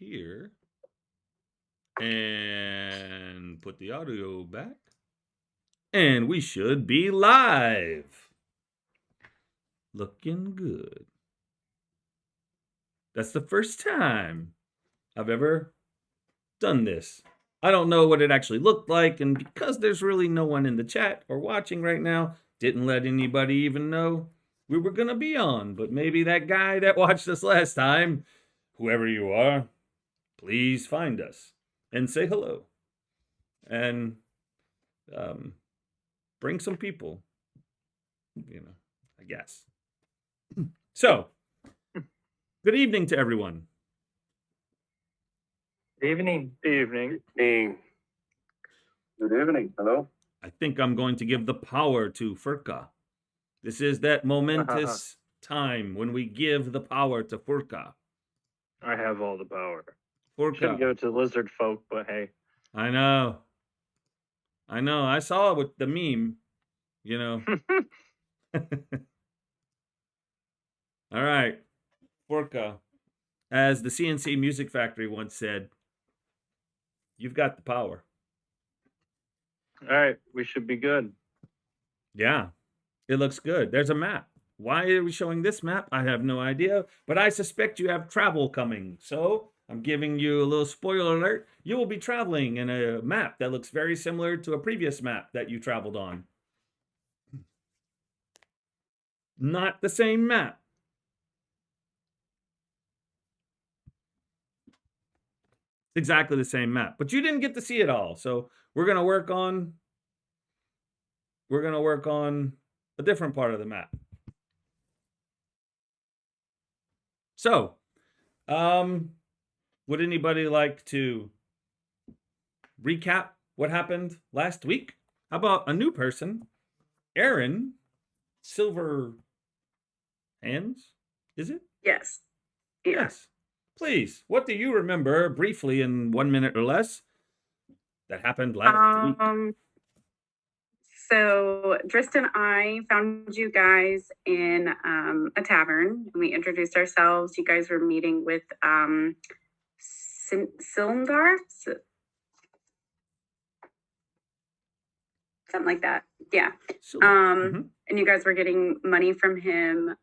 here and put the audio back. And we should be live. Looking good. That's the first time I've ever done this. I don't know what it actually looked like, and because there's really no one in the chat or watching right now, didn't let anybody even know we were going to be on. But maybe that guy that watched us last time, whoever you are, please find us and say hello. And bring some people, I guess. So, good evening to everyone. Evening. Evening. Good evening. Hello. I think I'm going to give the power to Furka. This is that momentous time when we give the power to Furka. I have all the power. Furka. Shouldn't give it to lizard folk, but hey. I know. I saw it with the meme, All right. Furka. As the CNC Music Factory once said, you've got the power. All right, we should be good. Yeah, it looks good. There's a map. Why are we showing this map? I have no idea, but I suspect you have travel coming. So I'm giving you a little spoiler alert. You will be traveling in a map that looks very similar to a previous map that you traveled on. Not the same map. Exactly the same map, but you didn't get to see it all. So we're going to work on a different part of the map. So, would anybody like to recap what happened last week? How about a new person? Aaron Silver Hands, is it? Yes. Yeah. Yes. Please, what do you remember briefly in 1 minute or less that happened last week? So Drist and I found you guys in a tavern, and we introduced ourselves. You guys were meeting with Silmgar, something like that. Yeah. And you guys were getting money from him.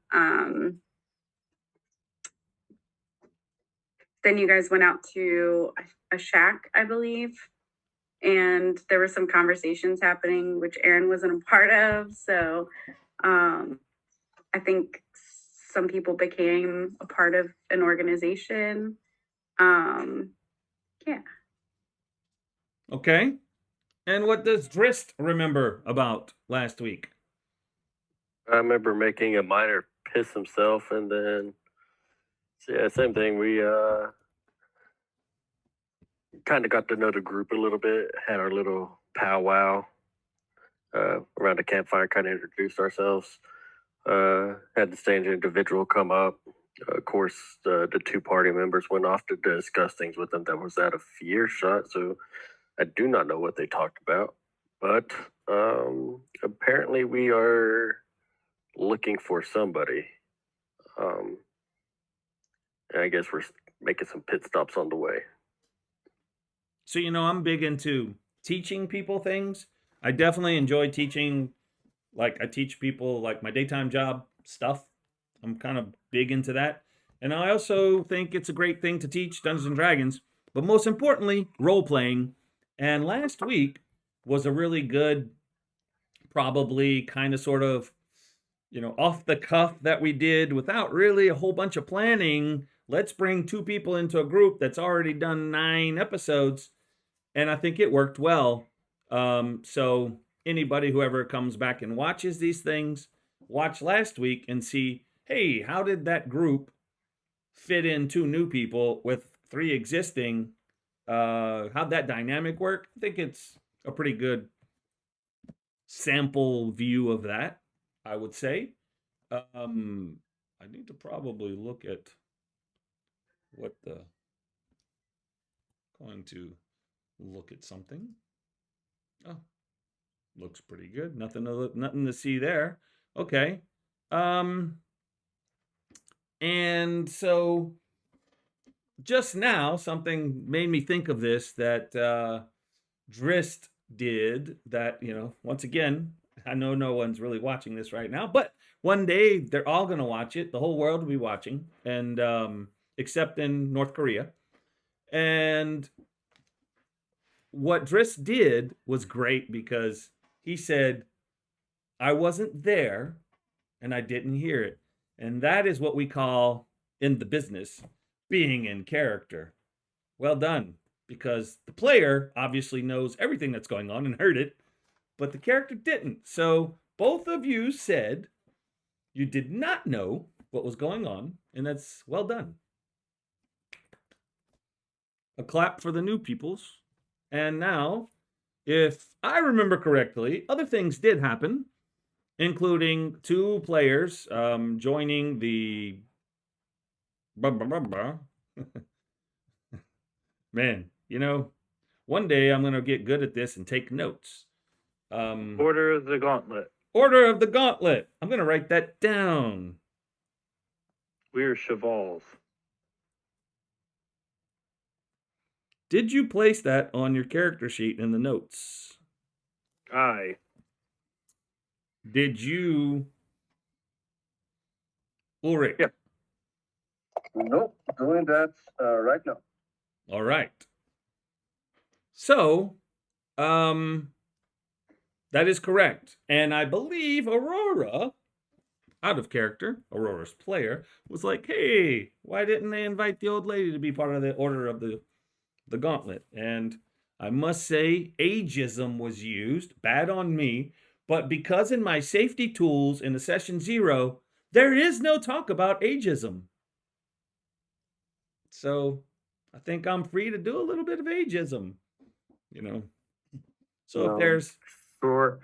Then you guys went out to a shack, I believe. And there were some conversations happening, which Aaron wasn't a part of. So I think some people became a part of an organization. Yeah. Okay. And what does Drist remember about last week? I remember making a miner piss himself, and then same thing. We kind of got to know the group a little bit, had our little powwow around the campfire, kind of introduced ourselves. Had the strange individual come up. Of course, the two party members went off to discuss things with them that was out of earshot, so I do not know what they talked about. But apparently we are looking for somebody. And I guess we're making some pit stops on the way. So, I'm big into teaching people things. I definitely enjoy teaching. Like, I teach people, like, my daytime job stuff. I'm kind of big into that. And I also think it's a great thing to teach Dungeons and Dragons. But most importantly, role-playing. And last week was a really good, probably kind of sort of, off the cuff that we did without really a whole bunch of planning. Let's bring two people into a group that's already done 9 episodes. And I think it worked well. So anybody, whoever comes back and watches these things, watch last week and see, hey, how did that group fit in 2 new people with 3 existing? How'd that dynamic work? I think it's a pretty good sample view of that, I would say. I need to probably look at what going to look at something. Oh, looks pretty good. Nothing to see there. Okay. And so just now, something made me think of this that Drist did. That, once again, I know no one's really watching this right now, but one day they're all going to watch it. The whole world will be watching, and except in North Korea. And what Drist did was great because he said, I wasn't there and I didn't hear it. And that is what we call in the business being in character. Well done, because the player obviously knows everything that's going on and heard it, but the character didn't. So both of you said you did not know what was going on, and that's well done. A clap for the new peoples. And now, if I remember correctly, other things did happen, including 2 players joining the. Man, one day I'm going to get good at this and take notes. Order of the Gauntlet. Order of the Gauntlet. I'm going to write that down. We're Chevals. Did you place that on your character sheet in the notes? Aye. Did you, Ulrich? Yep. Nope, doing that right now. All right. So, that is correct. And I believe Aurora, out of character, Aurora's player, was like, hey, why didn't they invite the old lady to be part of the Order of the Gauntlet? And I must say, ageism was used. Bad on me. But because in my safety tools in the session 0, there is no talk about ageism. So I think I'm free to do a little bit of ageism, So if there's Sure.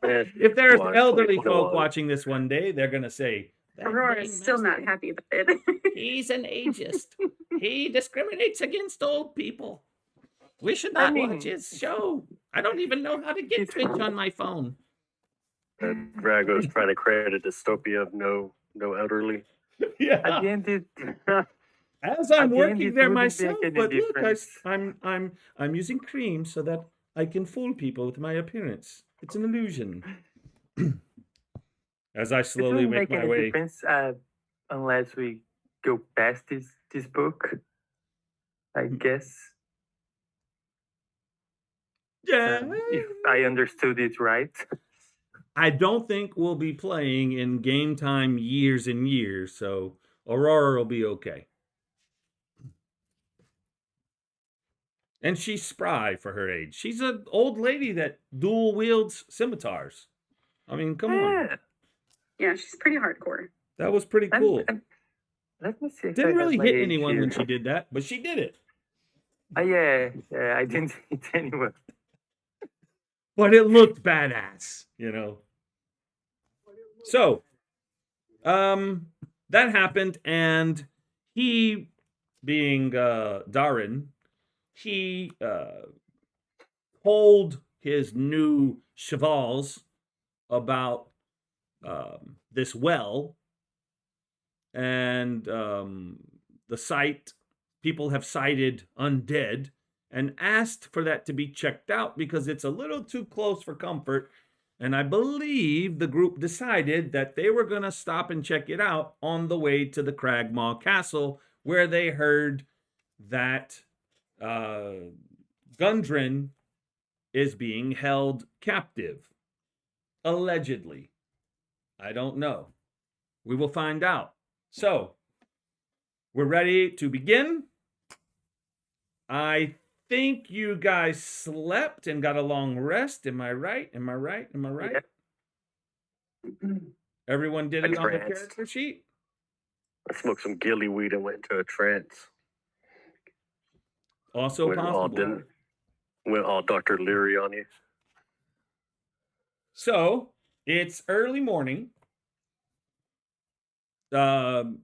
if there's Watch elderly 2021. folk watching this one day, they're gonna say, "That Aurora's game still not master, happy about it. he's an ageist. He discriminates against old people. We should not watch his show. I don't even know how to get Twitch on my phone." Drago's trying to create a dystopia of no elderly. Yeah. At the end, As I'm At the end, working it there wouldn't myself, make any but look, difference. I'm using cream so that I can fool people with my appearance. It's an illusion. As I slowly make my way. difference unless we go past this book. I guess. Yeah. If I understood it right. I don't think we'll be playing in game time years and years, so Aurora will be okay. And she's spry for her age. She's an old lady that dual wields scimitars. I mean, come on. Yeah, she's pretty hardcore. That was pretty cool. Let me see. If I Didn't have really my hit age anyone here. when she did that, but she did it. Yeah, I didn't hit anyone. But it looked badass, So, that happened, and he, being Darin, he told his new Chevals about this well, and the site. People have cited undead and asked for that to be checked out because it's a little too close for comfort. And I believe the group decided that they were going to stop and check it out on the way to the Cragmaw Castle, where they heard that Gundren is being held captive. Allegedly. I don't know. We will find out. So, we're ready to begin. I think you guys slept and got a long rest. Am I right? Am I right? Everyone did it on the Trance. character sheet? I smoked some gilly weed and went into a trance. Also Went possible. all Dr. Leary on you. So, it's early morning. Kind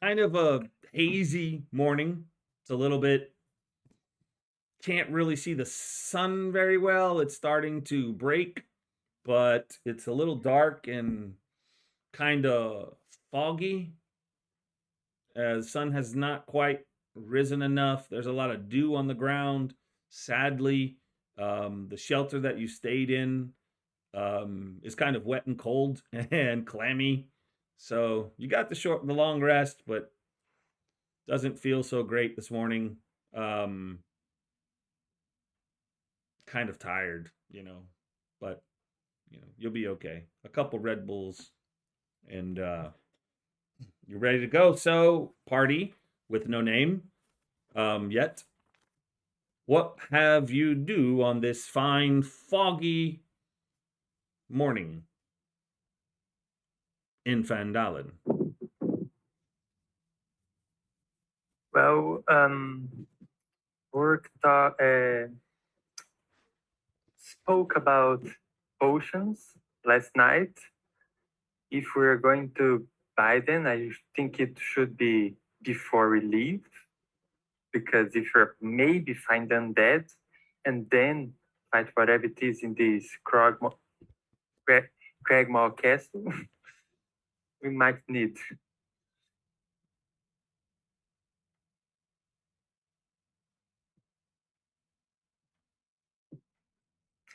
of a hazy morning. It's a little bit, can't really see the sun very well. It's starting to break, but it's a little dark and kind of foggy. Sun has not quite risen enough. There's a lot of dew on the ground. Sadly, the shelter that you stayed in is kind of wet and cold and clammy. So you got the long rest, but doesn't feel so great this morning. Kind of tired, but you'll be okay. A couple Red Bulls, and you're ready to go. So party with no name yet. What have you do on this fine foggy morning in Phandalin? Well, spoke about potions last night. If we're going to buy them, I think it should be before we leave, because if you're maybe find them dead and then fight whatever it is in this Cragmaw Castle, we might need.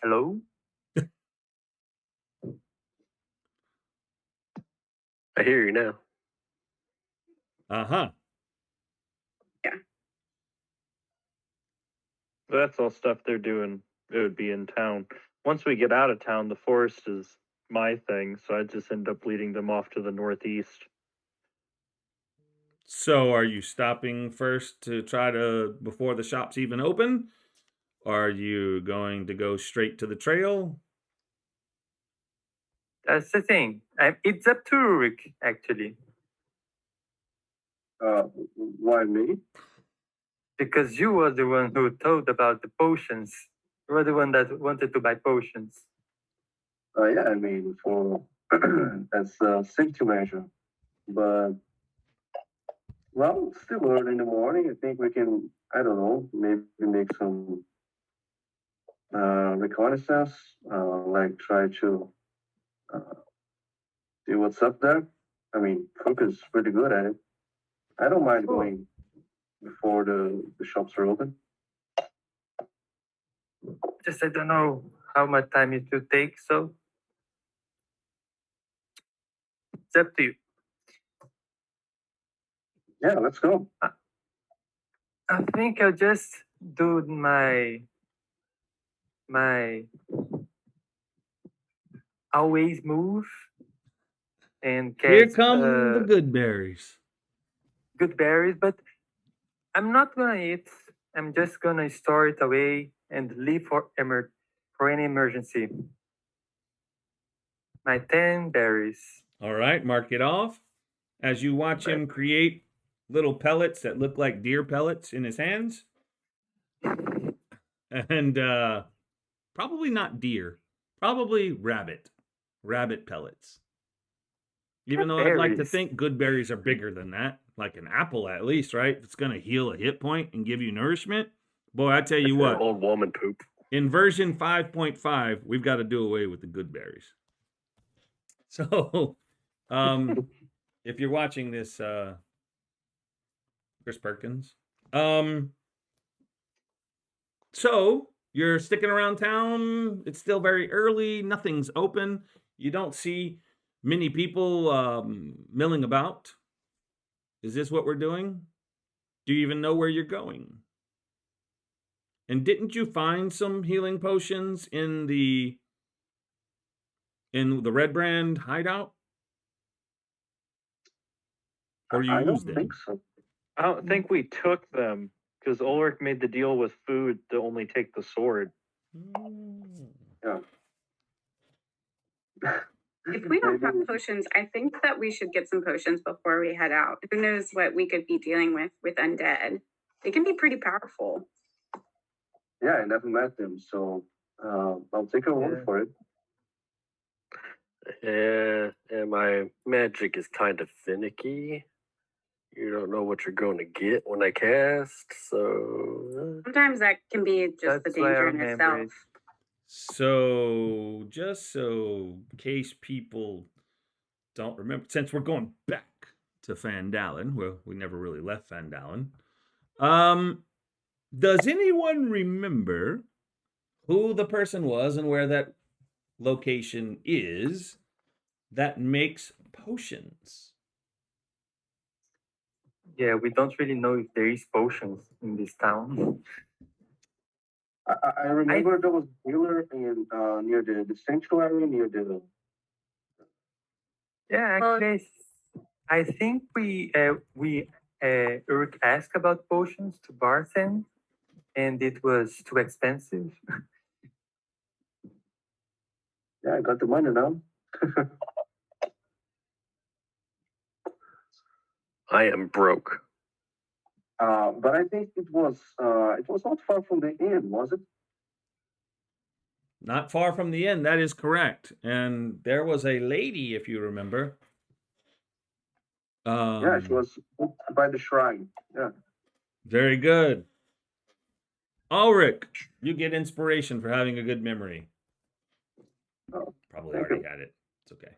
Hello? I hear you now. Uh-huh. That's all stuff they're doing. It would be in town. Once we get out of town, the forest is my thing, so I just end up leading them off to the northeast. So are you stopping first to try to, before the shops even open? Are you going to go straight to the trail? That's the thing. It's up to Rurik, actually, Why me? because you were the one who told about the potions. You were the one that wanted to buy potions. Yeah, I mean, for as a safety measure, but well, still early in the morning. I think we can, I don't know, maybe make some reconnaissance, like try to see what's up there. I mean, Cook is pretty good at it. I don't mind Sure. going before the shops are open. Just I don't know how much time it will take, so it's up to you. Yeah, let's go. I think I'll just do my always move and Here cast come the good berries. good berries, but I'm not gonna eat. I'm just gonna store it away and leave for any emergency. My 10 berries. All right, mark it off. As you watch him create little pellets that look like deer pellets in his hands. And probably not deer, probably rabbit pellets. Even though I'd like to Berries. think good berries are bigger than that, like an apple at least, right? It's going to heal a hit point and give you nourishment. Boy, I tell you what, Old woman poop. in version 5.5, we've got to do away with the good berries. So, if you're watching this, Chris Perkins, so you're sticking around town. It's still very early. Nothing's open. You don't see many people milling about. Is this what we're doing? Do you even know where you're going? And didn't you find some healing potions in the Red Brand hideout? Or you I don't used them? think so. I don't think we took them because Ulrich made the deal with food to only take the sword. Yeah. If we don't have Maybe- potions, I think that we should get some potions before we head out. Who knows what we could be dealing with undead? They can be pretty powerful. Yeah, I never met them, so I'll take a word Yeah. for it. Yeah, and my magic is kind of finicky. You don't know what you're going to get when I cast, so Sometimes that can be just That's the why I danger in remember itself. it. So, just so in case people don't remember, since we're going back to Phandalin. Well, we never really left Phandalin. Does anyone remember who the person was and where that location is that makes potions? Yeah, we don't really know if there is potions in this town. I remember there was a healer in near the sanctuary, near the. Yeah, Well- actually, I think Uruk asked about potions to Barthen, and it was too expensive. Yeah, I got the money now. I am broke. But I think it was not far from the inn, was it? Not far from the inn, that is correct. And there was a lady, if you remember. Yeah, she was by the shrine. Yeah. Very good. Ulrich, you get inspiration for having a good memory. Oh, Probably thank already you. had it. It's okay.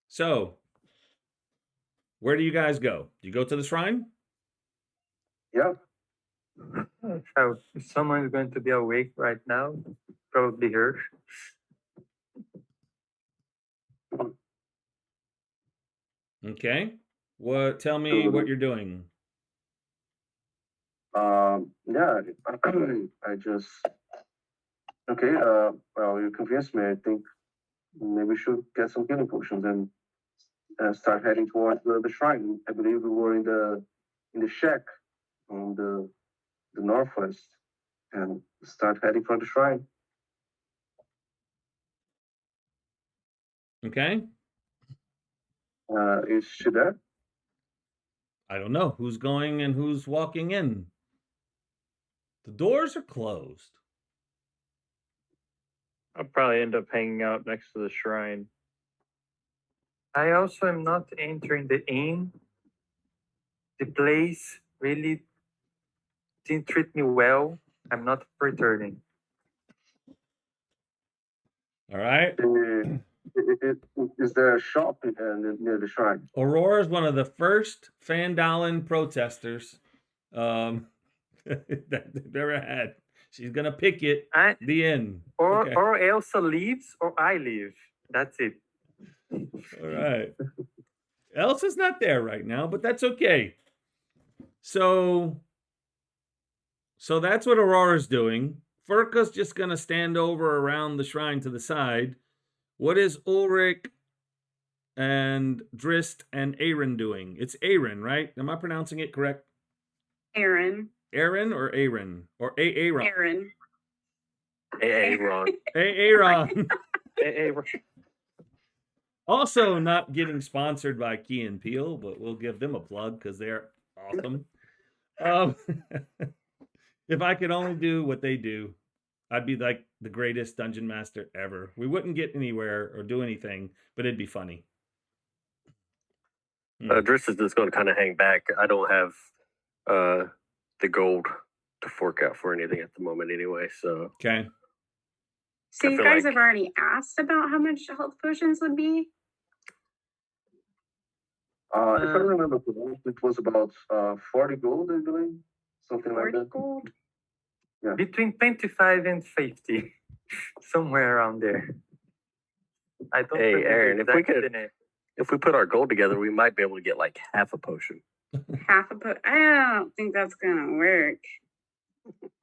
So, where do you guys go? Do you go to the shrine? Yeah. If someone is going to be awake right now, probably her. Okay. Tell me what you're doing. Yeah. I just. Okay. Well, you convinced me. I think maybe we should get some healing potions and start heading towards the shrine. I believe we were in the shack on the northwest, and start heading for the shrine. Okay. Is she there? I don't know who's going and who's walking in. The doors are closed. I'll probably end up hanging out next to the shrine. I also am not entering the inn. The place really didn't treat me well. I'm not returning. All right. Is there a shop near the shrine? Aurora is one of the first Phandalin protesters that they've ever had. She's gonna picket the inn. Okay. Or Elsa leaves or I leave. That's it. All right. Elsa's not there right now, but that's okay. So that's what Aurora's doing. Furka's just gonna stand over around the shrine to the side. What is Ulrich and Drist and Aaron doing? It's Aaron, right? Am I pronouncing it correct? Aaron. Aaron or Aaron? Or Aaron? Aaron. Aaron. Aaron. Hey, Also not getting sponsored by Key and Peele, but we'll give them a plug because they're awesome. If I could only do what they do, I'd be like the greatest dungeon master ever. We wouldn't get anywhere or do anything, but it'd be funny. Driss is just going to kind of hang back. I don't have the gold to fork out for anything at the moment anyway, so. Okay. So I you feel guys like- have already asked about how much health potions would be? If I remember correctly, it was about 40 gold, I believe. Something like 40 that. gold? Between 25 and 50. Somewhere around there. I don't Hey, remember Aaron, if we exactly could- the name. If we put our gold together, we might be able to get like half a potion. Half a I don't think that's gonna work.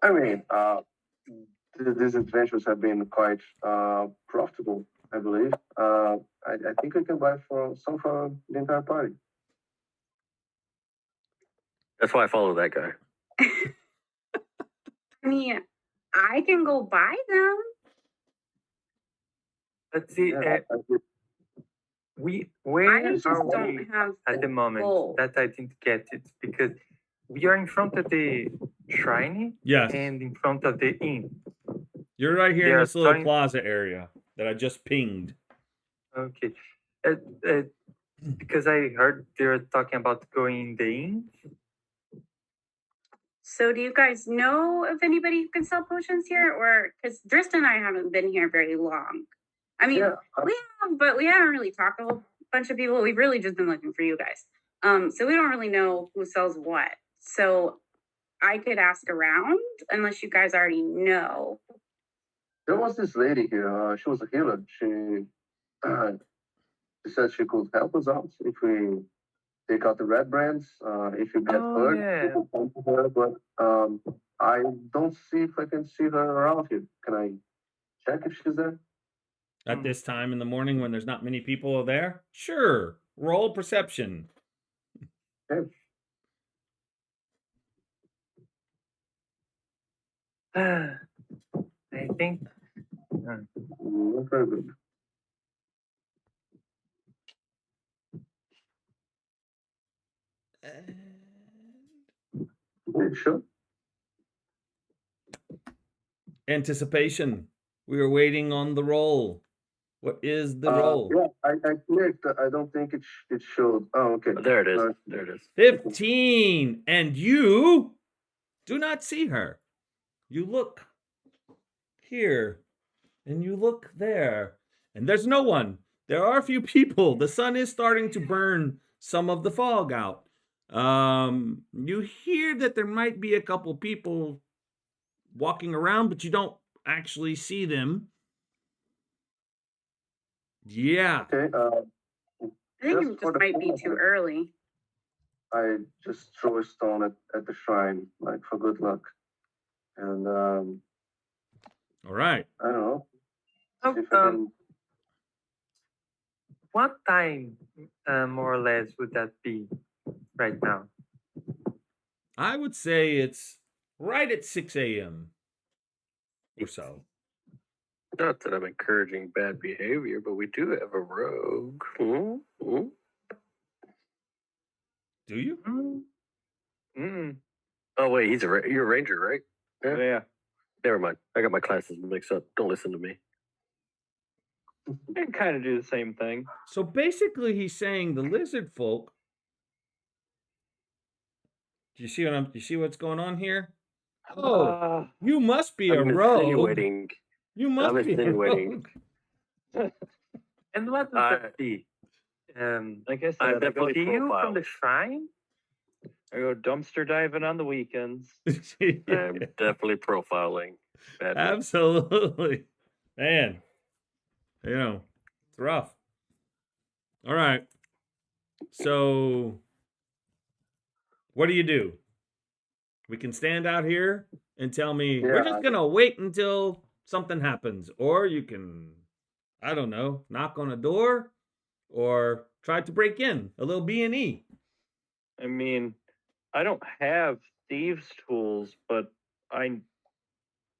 I mean, these adventures have been quite profitable, I believe. I think we can buy some for the entire party. That's why I follow that guy. I mean, I can go buy them. Let's see. Yeah, Where I just are don't we have at the moment? gold. That I didn't get it because we are in front of the shrine Yes. and in front of the inn. You're right here They in are this little starting- plaza area that I just pinged. Okay. Because I heard they're talking about going in the inn. So do you guys know of anybody who can sell potions here? Or because Drist and I haven't been here very long. I mean, yeah, we have, but we haven't really talked bunch of people. We've really just been looking for you guys. So we don't really know who sells what. So I could ask around unless you guys already know. There was this lady here. She was a healer. She said she could help us out if we take out the red brands. If you get Oh, hurt, yeah. you can come to her. But I don't see if I can see her around here. Can I check if she's there? At this time in the morning when there's not many people there? Sure. Roll perception. Okay. I think Very good. Okay, sure. Anticipation. We are waiting on the roll. What is the roll? Yeah, I clicked. I don't think it showed. Oh, okay. There it is. There it is. 15. And you do not see her. You look here and you look there, and there's no one. There are a few people. The sun is starting to burn some of the fog out. You hear that there might be a couple people walking around, but you don't actually see them. Yeah. Okay. I think Just it for just the might be fun of too it. early. I just throw a stone at the shrine, like for good luck. And All right. I don't know. Oh, See if I can. what time, more or less, would that be right now? I would say it's right at 6 a.m. or so. Not that I'm encouraging bad behavior, but we do have a rogue. Hmm? Do you? Mm. Oh wait, you're a ranger, right? Yeah. Yeah. Never mind. I got my classes mixed up. Don't listen to me. I can kind of do the same thing. So basically, he's saying the lizard folk. Do you see what's going on here? Oh, you must be a I'm rogue. insinuating. You must I'm be a insinuating. rogue. And what would that be? Like I said, I'm I go, definitely See you from profiled. the shrine? I go dumpster diving on the weekends. I'm definitely profiling. Bad behavior. Absolutely. Man, it's rough. All right. So, what do you do? We can stand out here and tell me we're just going to wait until something happens. Or you can, I don't know, knock on a door or try to break in a little B&E. I mean, I don't have thieves' tools, but I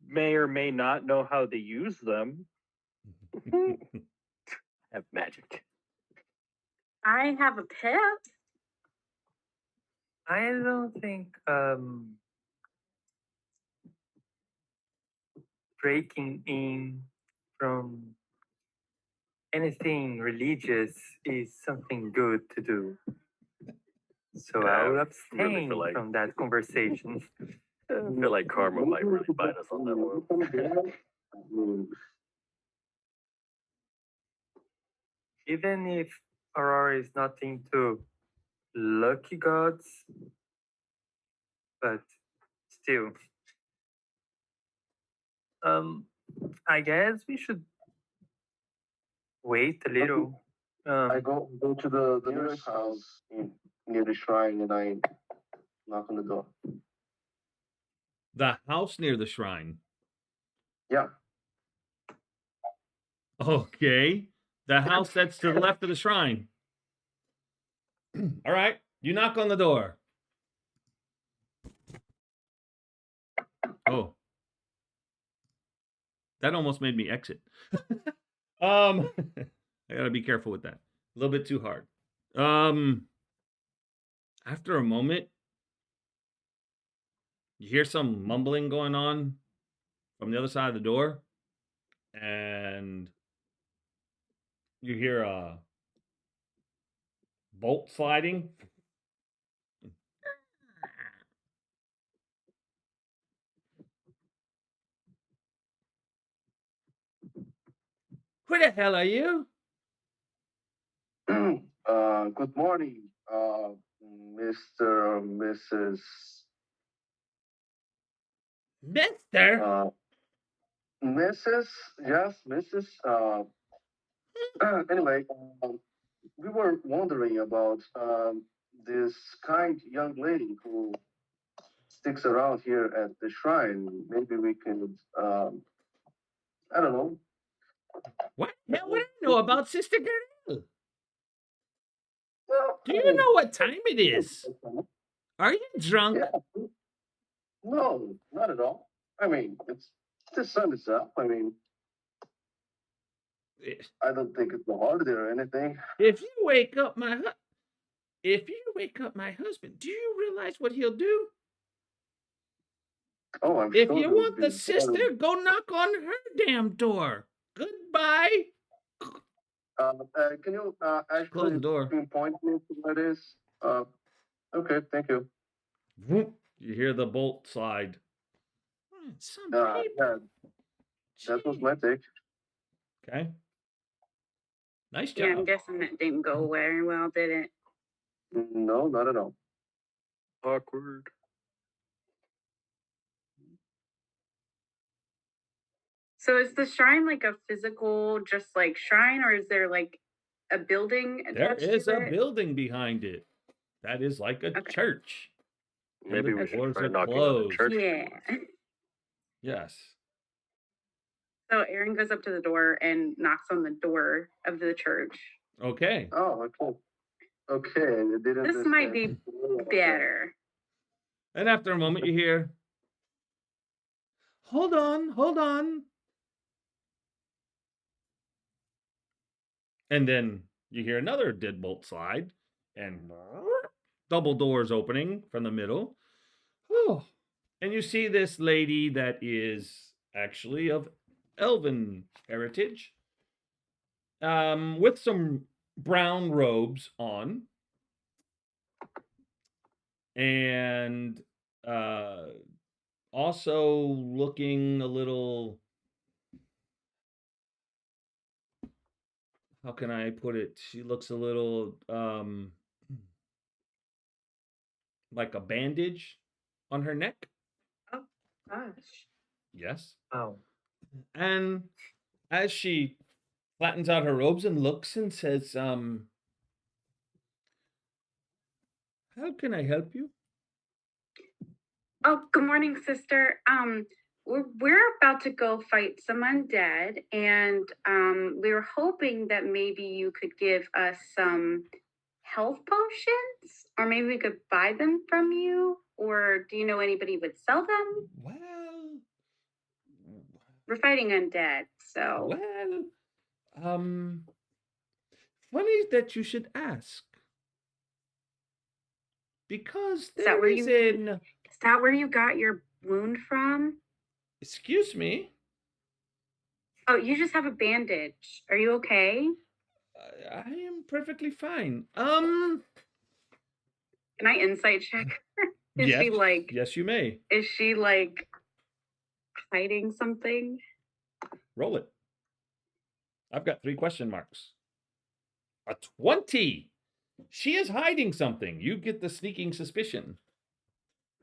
may or may not know how to use them. Have magic. I have a pip. I don't think breaking in from anything religious is something good to do. So I Yeah, will I abstain really feel like- from that conversation. I feel like karma might really bite us on that one. Even if Aurora is not into lucky gods, but still. I guess we should wait a little. I go to the nearest house near the shrine and I knock on the door. The house near the shrine. Yeah. Okay. The house that's to the left of the shrine. All right. You knock on the door. Oh. That almost made me exit. I gotta be careful with that. A little bit too hard. After a moment, you hear some mumbling going on from the other side of the door, and you hear a bolt sliding. Who the hell are you? Good morning, Mr. Mrs. Mister. Mrs. Yes, Mrs. Anyway, we were wondering about this kind young lady who sticks around here at the shrine. Maybe we can, I don't know. What? Now, what do I know about Sister Girl? Well, Do I you mean, know what time it is? Are you drunk? yeah, no, not at all. I mean, the sun is up. I mean, I don't think it's a holiday or anything. If you wake up my husband, do you realize what he'll do? Oh, I'm If sure you he'll want be the very. sister, go knock on her damn door. Goodbye. Can you Close actually the door. pinpoint me to where it is? Okay, thank you. Whoop. You hear the bolt slide. Some paper. Yeah, that was Gee. my take. Okay. Nice Yeah, I'm job. guessing that didn't go very well, did it? No, not at all. Awkward. So is the shrine like a physical, just like shrine, or is there like a building There attached is to a it? building behind it. That is like a Okay. church. And Maybe the we should doors try are knocking on the closed. church. Yeah. Yes. So Aaron goes up to the door and knocks on the door of the church. Okay. Oh, okay. Okay, I didn't This might understand. be better. And after a moment, you hear, hold on, hold on. And then you hear another deadbolt slide and double doors opening from the middle. Oh. And you see this lady that is actually of elven heritage, with some brown robes on, and also looking a little, how can I put it? She looks a little like a bandage on her neck. Oh gosh. Yes. Oh, And as she flattens out her robes and looks and says, how can I help you? Oh, good morning, sister. We're about to go fight some undead, and we were hoping that maybe you could give us some health potions, or maybe we could buy them from you, or do you know anybody would sell them? Well, We're fighting undead, so um, funny that you should ask. Because is that there where is is that where you got your wound from? excuse me, Oh, you just have a bandage. Are you okay? I am perfectly fine. Can I insight check her? Is yes, she like yes, you may. is she like hiding something? Roll it. I've got 3 question marks. A 20. She is hiding something. You get the sneaking suspicion.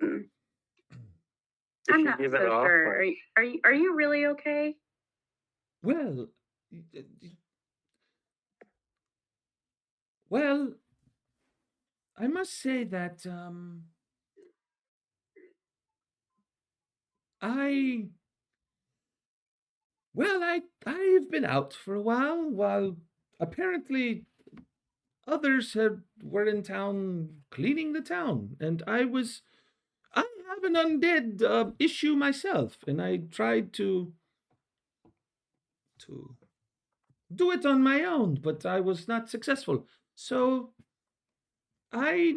Mm, we I'm should not give so it off. sure. Like, Are you really okay? Well, well, I must say that I I've been out for a while apparently others were in town cleaning the town, and I have an undead issue myself, and I tried to do it on my own, but I was not successful. So I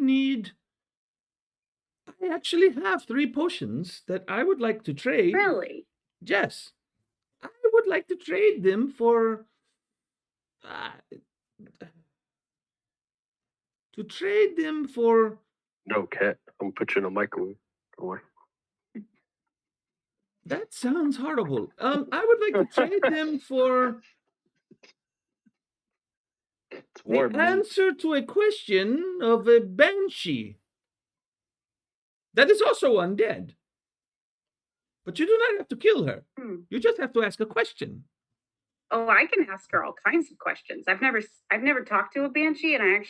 actually have 3 potions that I would like to trade. Really? Yes, I would like to trade them for uh, to trade them for. No, cat. I'm gonna put you in a microwave. Don't worry. That sounds horrible. I would like to trade them for It's The warm meat. answer to a question of a banshee that is also undead. But you do not have to kill her. Hmm. You just have to ask a question. Oh, I can ask her all kinds of questions. I've never talked to a banshee, and I have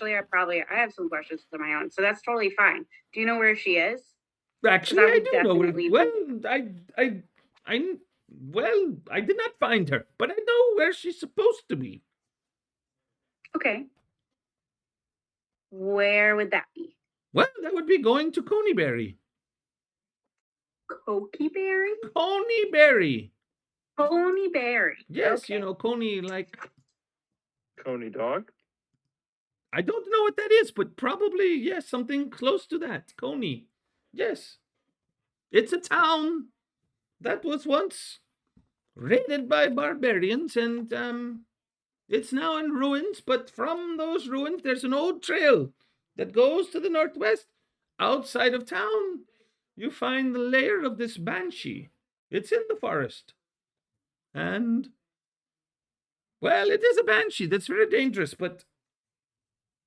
some questions of my own, so that's totally fine. Do you know where she is? Actually, I I would do know. definitely Well, I did not find her, but I know where she's supposed to be. Okay. Where would that be? Well, that would be going to Coneyberry. Cokeberry? Coneyberry. Ponyberry. Yes, Okay. you know, Coney, like, Coney dog? I don't know what that is, but probably, yes, something close to that. Coney. Yes. It's a town that was once raided by barbarians, and it's now in ruins, but from those ruins, there's an old trail that goes to the northwest. Outside of town, you find the lair of this banshee. It's in the forest. And, well, it is a banshee that's very dangerous, but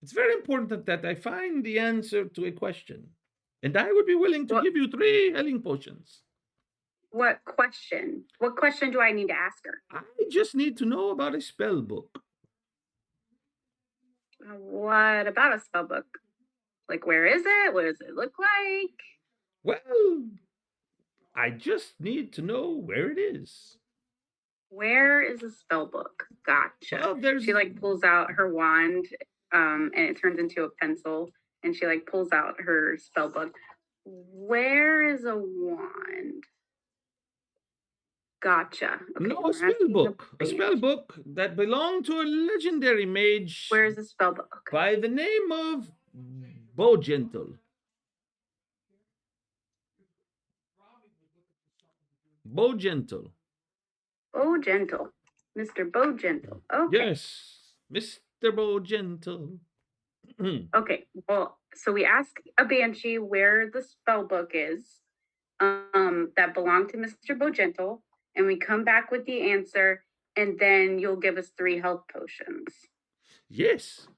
it's very important that I find the answer to a question. And I would be willing to What- give you 3 healing potions. What question? What question do I need to ask her? I just need to know about a spell book. What about a spell book? Like, where is it? What does it look like? Well, I just need to know where it is. Where is the spell book? Gotcha. Well, there's She like pulls out her wand, and it turns into a pencil, and she like pulls out her spell book. Where is a wand? Gotcha. Okay, no, we're a spell asking the book. A page. spell book that belonged to a legendary mage Where is the spell book? Okay. by the name of Bogentle. Bogentle. Bo Gentle. Mr. Bo Gentle. Okay. Yes, Mr. Bogentle. Okay. Well, so we ask a banshee where the spell book is, that belonged to Mr. Bogentle, and we come back with the answer, and then you'll give us 3 health potions. Yes.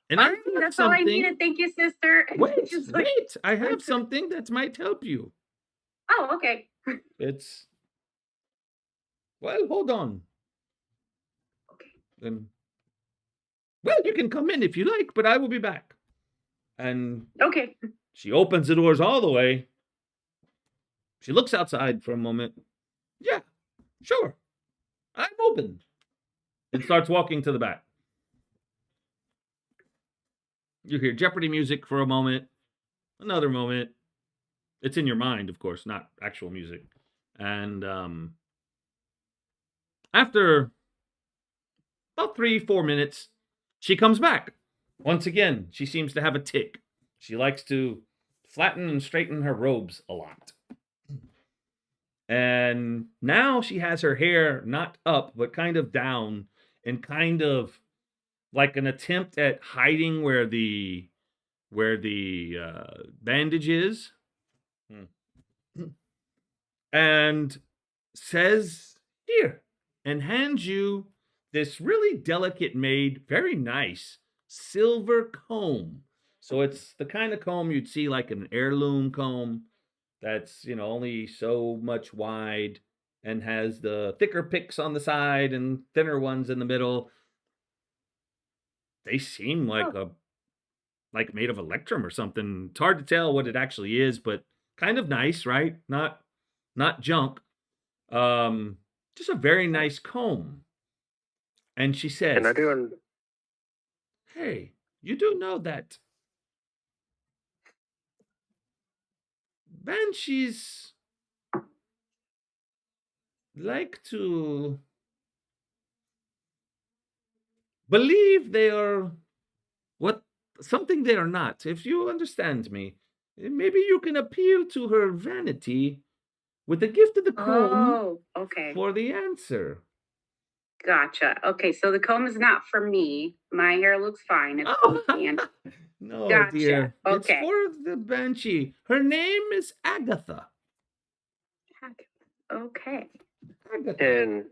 And I Alright, have that's all I something. needed. Thank you, sister. Wait, Just like- wait. I have something that might help you. Oh, okay. It's. Well, hold on. Okay. Then. Well, you can come in if you like, but I will be back. And Okay. she opens the doors all the way. She looks outside for a moment. Yeah, sure. I'm open. And starts walking to the back. You hear Jeopardy music for a moment. Another moment. It's in your mind, of course, not actual music. And after about 3-4 minutes, she comes back. Once again, she seems to have a tick. She likes to flatten and straighten her robes a lot. And now she has her hair not up, but kind of down, and kind of like an attempt at hiding where the bandage is. And says, "Here," and hands you this really delicate made, very nice silver comb. So it's the kind of comb you'd see like an heirloom comb that's, only so much wide and has the thicker picks on the side and thinner ones in the middle. They seem like like made of electrum or something. It's hard to tell what it actually is, but kind of nice, right? Not junk. Just a very nice comb. And she says, Can I do an "Hey, you do know that banshees like to believe they are what something they are not. If you understand me, maybe you can appeal to her vanity with the gift of the comb Oh, okay. for the answer." Gotcha. Okay, so the comb is not for me. My hair looks fine. It's Oh, and no, Gotcha. dear. It's Okay. for the banshee. Her name is Agatha. okay. Agatha.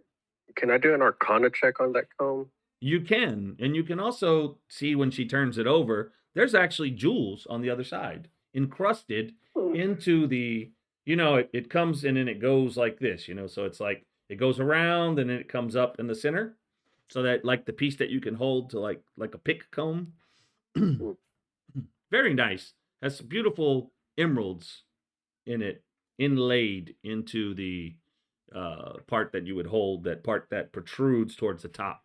can I do an Arcana check on that comb? You can, and you can also see when she turns it over, there's actually jewels on the other side encrusted Ooh. into the, it comes and then it goes like this, so it's like it goes around and then it comes up in the center, so that like the piece that you can hold to like a pick comb. Hmm. Very nice. Has some beautiful emeralds in it, inlaid into the part that you would hold, that part that protrudes towards the top.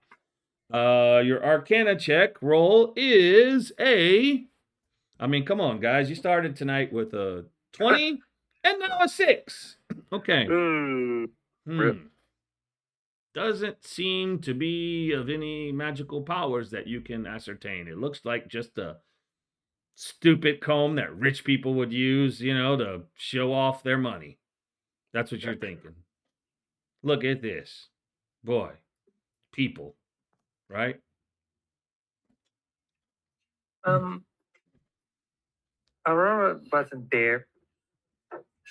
Your Arcana check roll is I mean, come on, guys. You started tonight with a 20 and now a 6. Okay. Ooh. Rip. Doesn't seem to be of any magical powers that you can ascertain. It looks like just a stupid comb that rich people would use, to show off their money. That's what you're thinking. Look at this. Boy, people, right? Aurora wasn't there,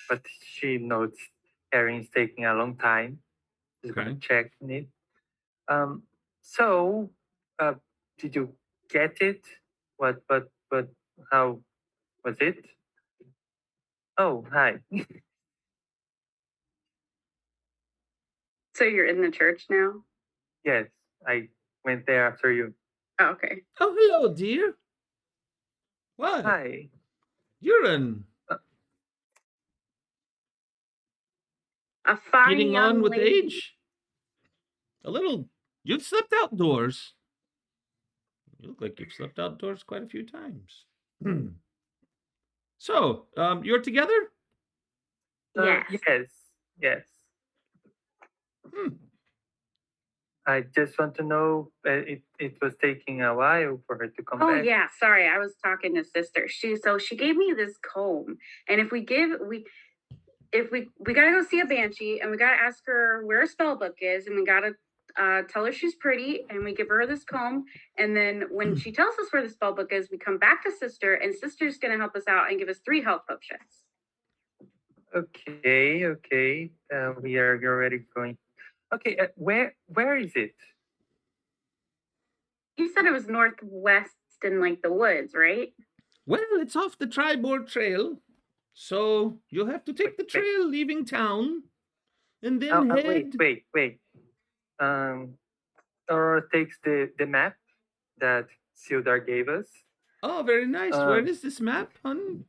but she noticed Erin's taking a long time. She's gonna Okay. check on it. So, uh, did you get it? What? How was it? Oh, hi. So you're in the church now? Yes, I went there after you. Oh, okay. Oh, hello, dear. What? Hi. You're an A fine getting young on with lady. age? A little. You've slept outdoors. You look like you've slept outdoors quite a few times. So, you're together? Yes. Yes. Hmm. I just want to know. It was taking a while for her to come Oh back. yeah, sorry. I was talking to sister. She gave me this comb, and if we gotta go see a banshee, and we gotta ask her where her spell book is, and we gotta tell her she's pretty, and we give her this comb, and then when she tells us where the spell book is, we come back to sister, and sister's gonna help us out and give us 3 health potions. Okay. We are already going. Okay. Where is it? You said it was northwest in like the woods, right? Well, it's off the Tribord Trail. So, you'll have to take the Wait. trail leaving town and then head. Wait. Aurora takes the map that Sildar gave us. Oh, very nice. Um, Where is this map, hon?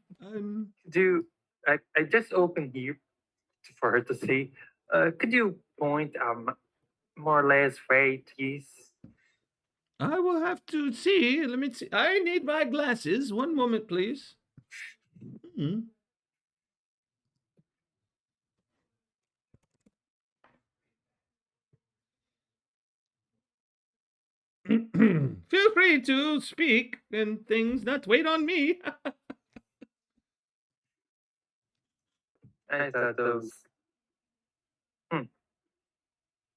I just opened here for her to see. Could you point more or less where it is? I will have to see. Let me see. I need my glasses. One moment, please. Hmm. Feel free to speak and things, not wait on me. I thought those.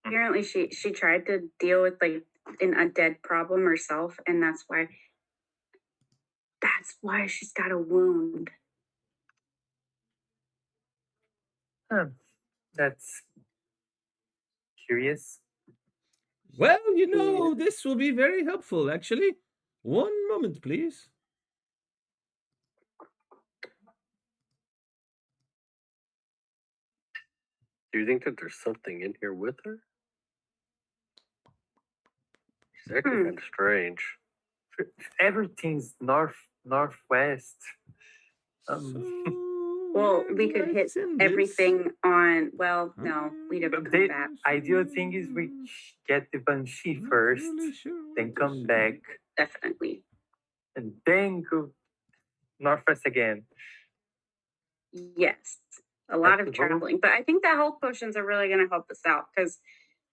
Apparently she tried to deal with like an undead problem herself, and that's why she's got a wound. That's curious. Well, this will be very helpful, actually. One moment, please. Do you think that there's something in here with her? She's acting kind of strange. Everything's northwest. Well, Where we do could I hit send this? everything on. Well, no, we'd have to come The back. ideal thing is we get the banshee Not first, really sure then what to come say. back, Definitely. and then go northwest again. Yes, a lot of That's the goal. traveling, but I think that health potions are really going to help us out because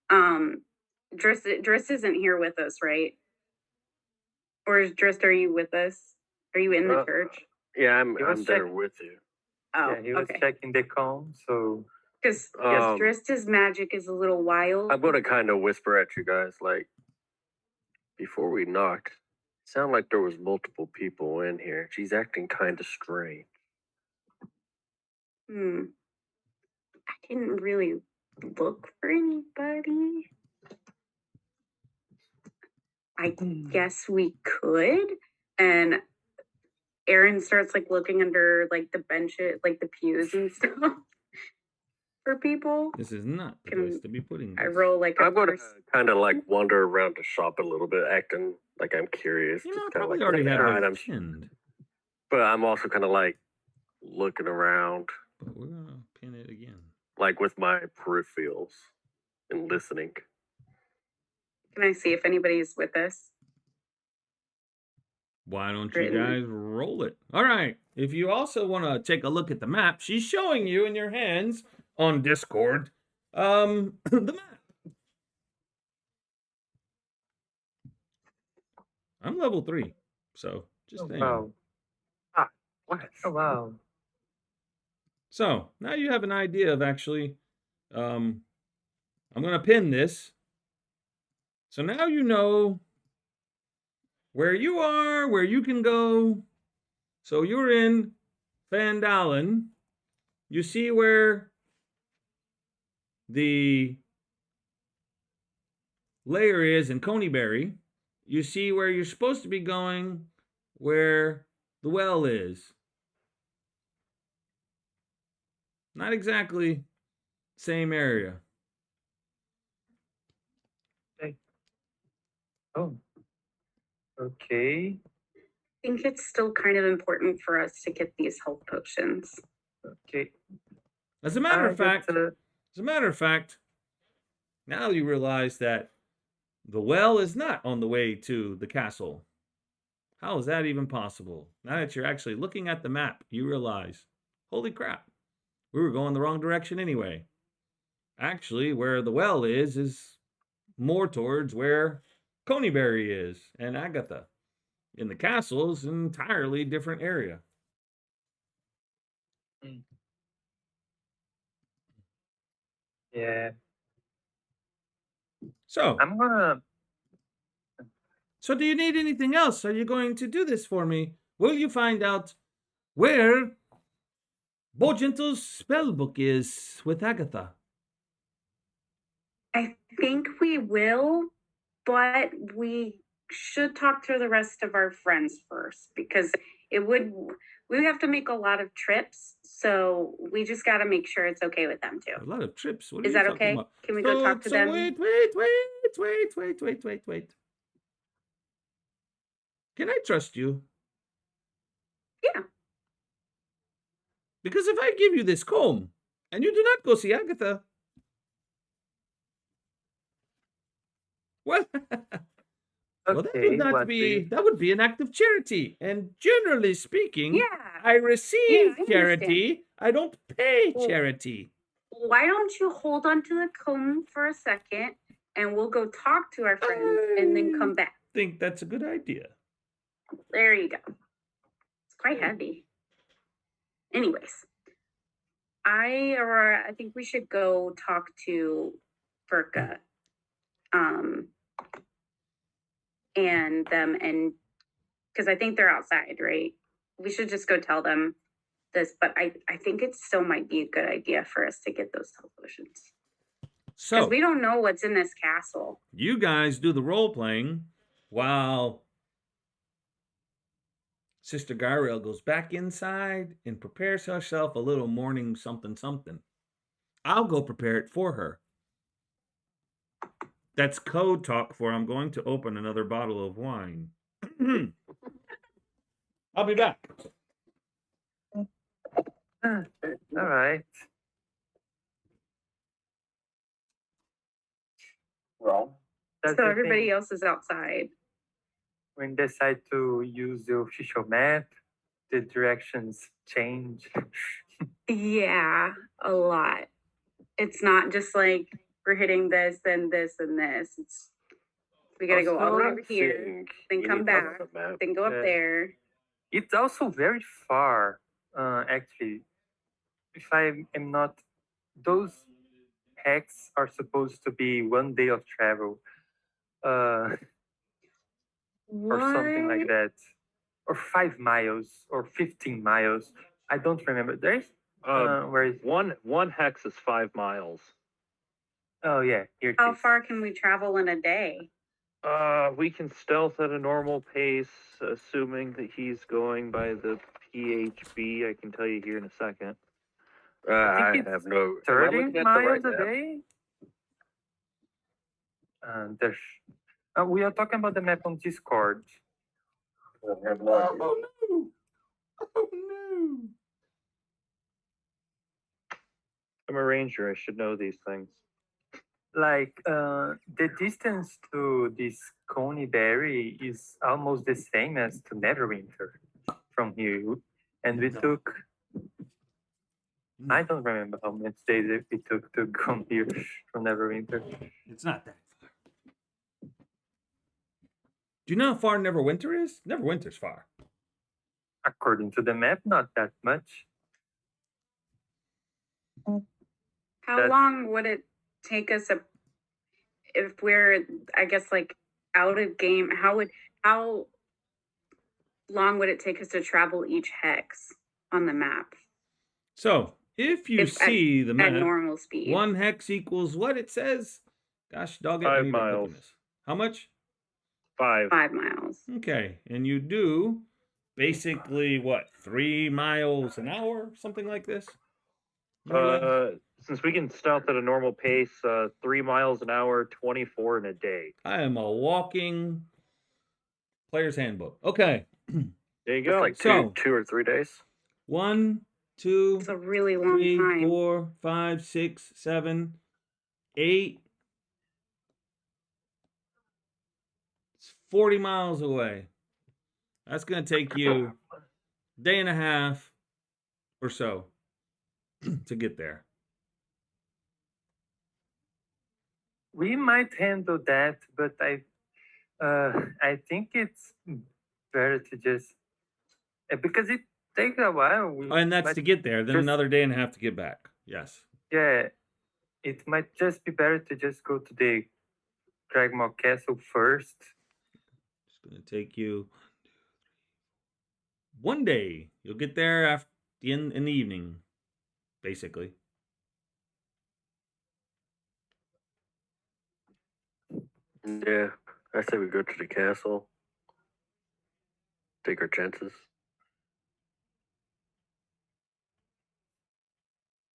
Driss isn't here with us, right? Or is Driss? Are you with us? Are you in the church? Yeah, He was I'm there check- with you. Oh, Yeah, he was okay. checking the comb, so Because Driss's magic is a little wild. I'm gonna kind of whisper at you guys, like, before we knocked. It sounded like there was multiple people in here. She's acting kind of strange. I didn't really look for anybody. I guess we could. And Aaron starts like looking under like the benches, like the pews and stuff for people. This is not the Can place to be putting I this. roll like a I'm gonna first? kind of like wander around the shop a little bit, acting like I'm curious. You know, I Just kind of probably like already looking had at this items, pinned, but I'm also kind of like looking around, but we're gonna pin it again. like with my peripherals and listening. Can I see if anybody's with us? Why don't you Written. guys roll it? All right. If you also want to take a look at the map, she's showing you in your hands on Discord the map. I'm level 3, so just saying. Wow. What? Oh, wow. So now you have an idea of actually, I'm gonna pin this. So now you know where you are, where you can go. So you're in Phandelver. You see where the layer is in Coneyberry. You see where you're supposed to be going, where the well is. Not exactly same area. Oh. Okay. I think it's still kind of important for us to get these health potions. Okay. As a matter of fact, Get, now you realize that the well is not on the way to the castle. How is that even possible? Now that you're actually looking at the map, you realize, holy crap, we were going the wrong direction anyway. Actually, where the well is more towards where Coneyberry is and Agatha. In the castle is an entirely different area. yeah. So, I'm gonna. so do you need anything else? Are you going to do this for me? Will you find out where Bojentle's spellbook is with Agatha? I think we will, but we should talk to the rest of our friends first because we would have to make a lot of trips, so we just got to make sure it's okay with them too. A lot of trips. What are Is you that talking okay? about? Can we go talk to them? Wait. Can I trust you? Yeah. Because if I give you this comb and you do not go see Agatha, well, well, Okay. that would be an act of charity. And generally speaking, Yeah. I receive I charity. I don't pay Well- charity. Why don't you hold on to the comb for a second and we'll go talk to our friends and then come back. I think that's a good idea. There you go. It's quite heavy. Anyways, I think we should go talk to Furka, and them, and because I think they're outside, right? We should just go tell them this, but I think it still might be a good idea for us to get those health potions because So we don't know what's in this castle. you guys do the role playing while Sister Garel goes back inside and prepares herself a little morning something something. I'll go prepare it for her. That's code talk for I'm going to open another bottle of wine. I'll be back. All right. Well, That's So the everybody thing. else is outside. When they decide to use the official map, the directions change. Yeah, a lot. It's not just like we're hitting this and this and this. It's we gotta go all the way over here, Seeing then you come need to look back, at the map. then go up Yeah. there. It's also very far, actually. If I am not, those hacks are supposed to be 1 day of travel, or something like that, or 5 miles or 15 miles. I don't remember. There's where is? One hex is 5 miles. Oh yeah, here it How is. far can we travel in a day? We can stealth at a normal pace, assuming that he's going by the PHB. I can tell you here in a second. I think have it's no. Am I 30 looking at the miles right a map? day. There's, we are talking about the map on Discord. I have no idea. Oh no! Oh no! I'm a ranger. I should know these things. Like the distance to this Coneyberry is almost the same as to Neverwinter from here, and we took. I don't remember how many days it took to come here from Neverwinter. It's not that far. Do you know how far Neverwinter is? Neverwinter's far. According to the map, not that much. How That's- long would it take us if we're, I guess, like out of game? How long would it take us to travel each hex on the map So, if you If at- see the at map, normal speed? 1 hex equals what it says? Gosh dog it, I 5 need to open miles. this. How much? 5. 5 miles. Okay, and you do basically what, 3 miles an hour, something like this? More or less? Since we can stealth at a normal pace, 3 miles an hour, 24 in a day. I am a walking player's handbook. Okay, There you It's go. like So- 2 or 3 days. 1, 2, It's a really long 3, time. 4, 5, 6, 7, 8. It's 40 miles away. That's going to take you a day and a half or so to get there. We might handle that, but I think it's better to just because it takes a while. And that's to get there, then just- another day and a half to get back. Yes. Yeah, it might just be better to just go to the Cragmaw Castle first. It's going to take you 1 day. You'll get there after in the evening, basically. Yeah, I say we go to the castle. Take our chances.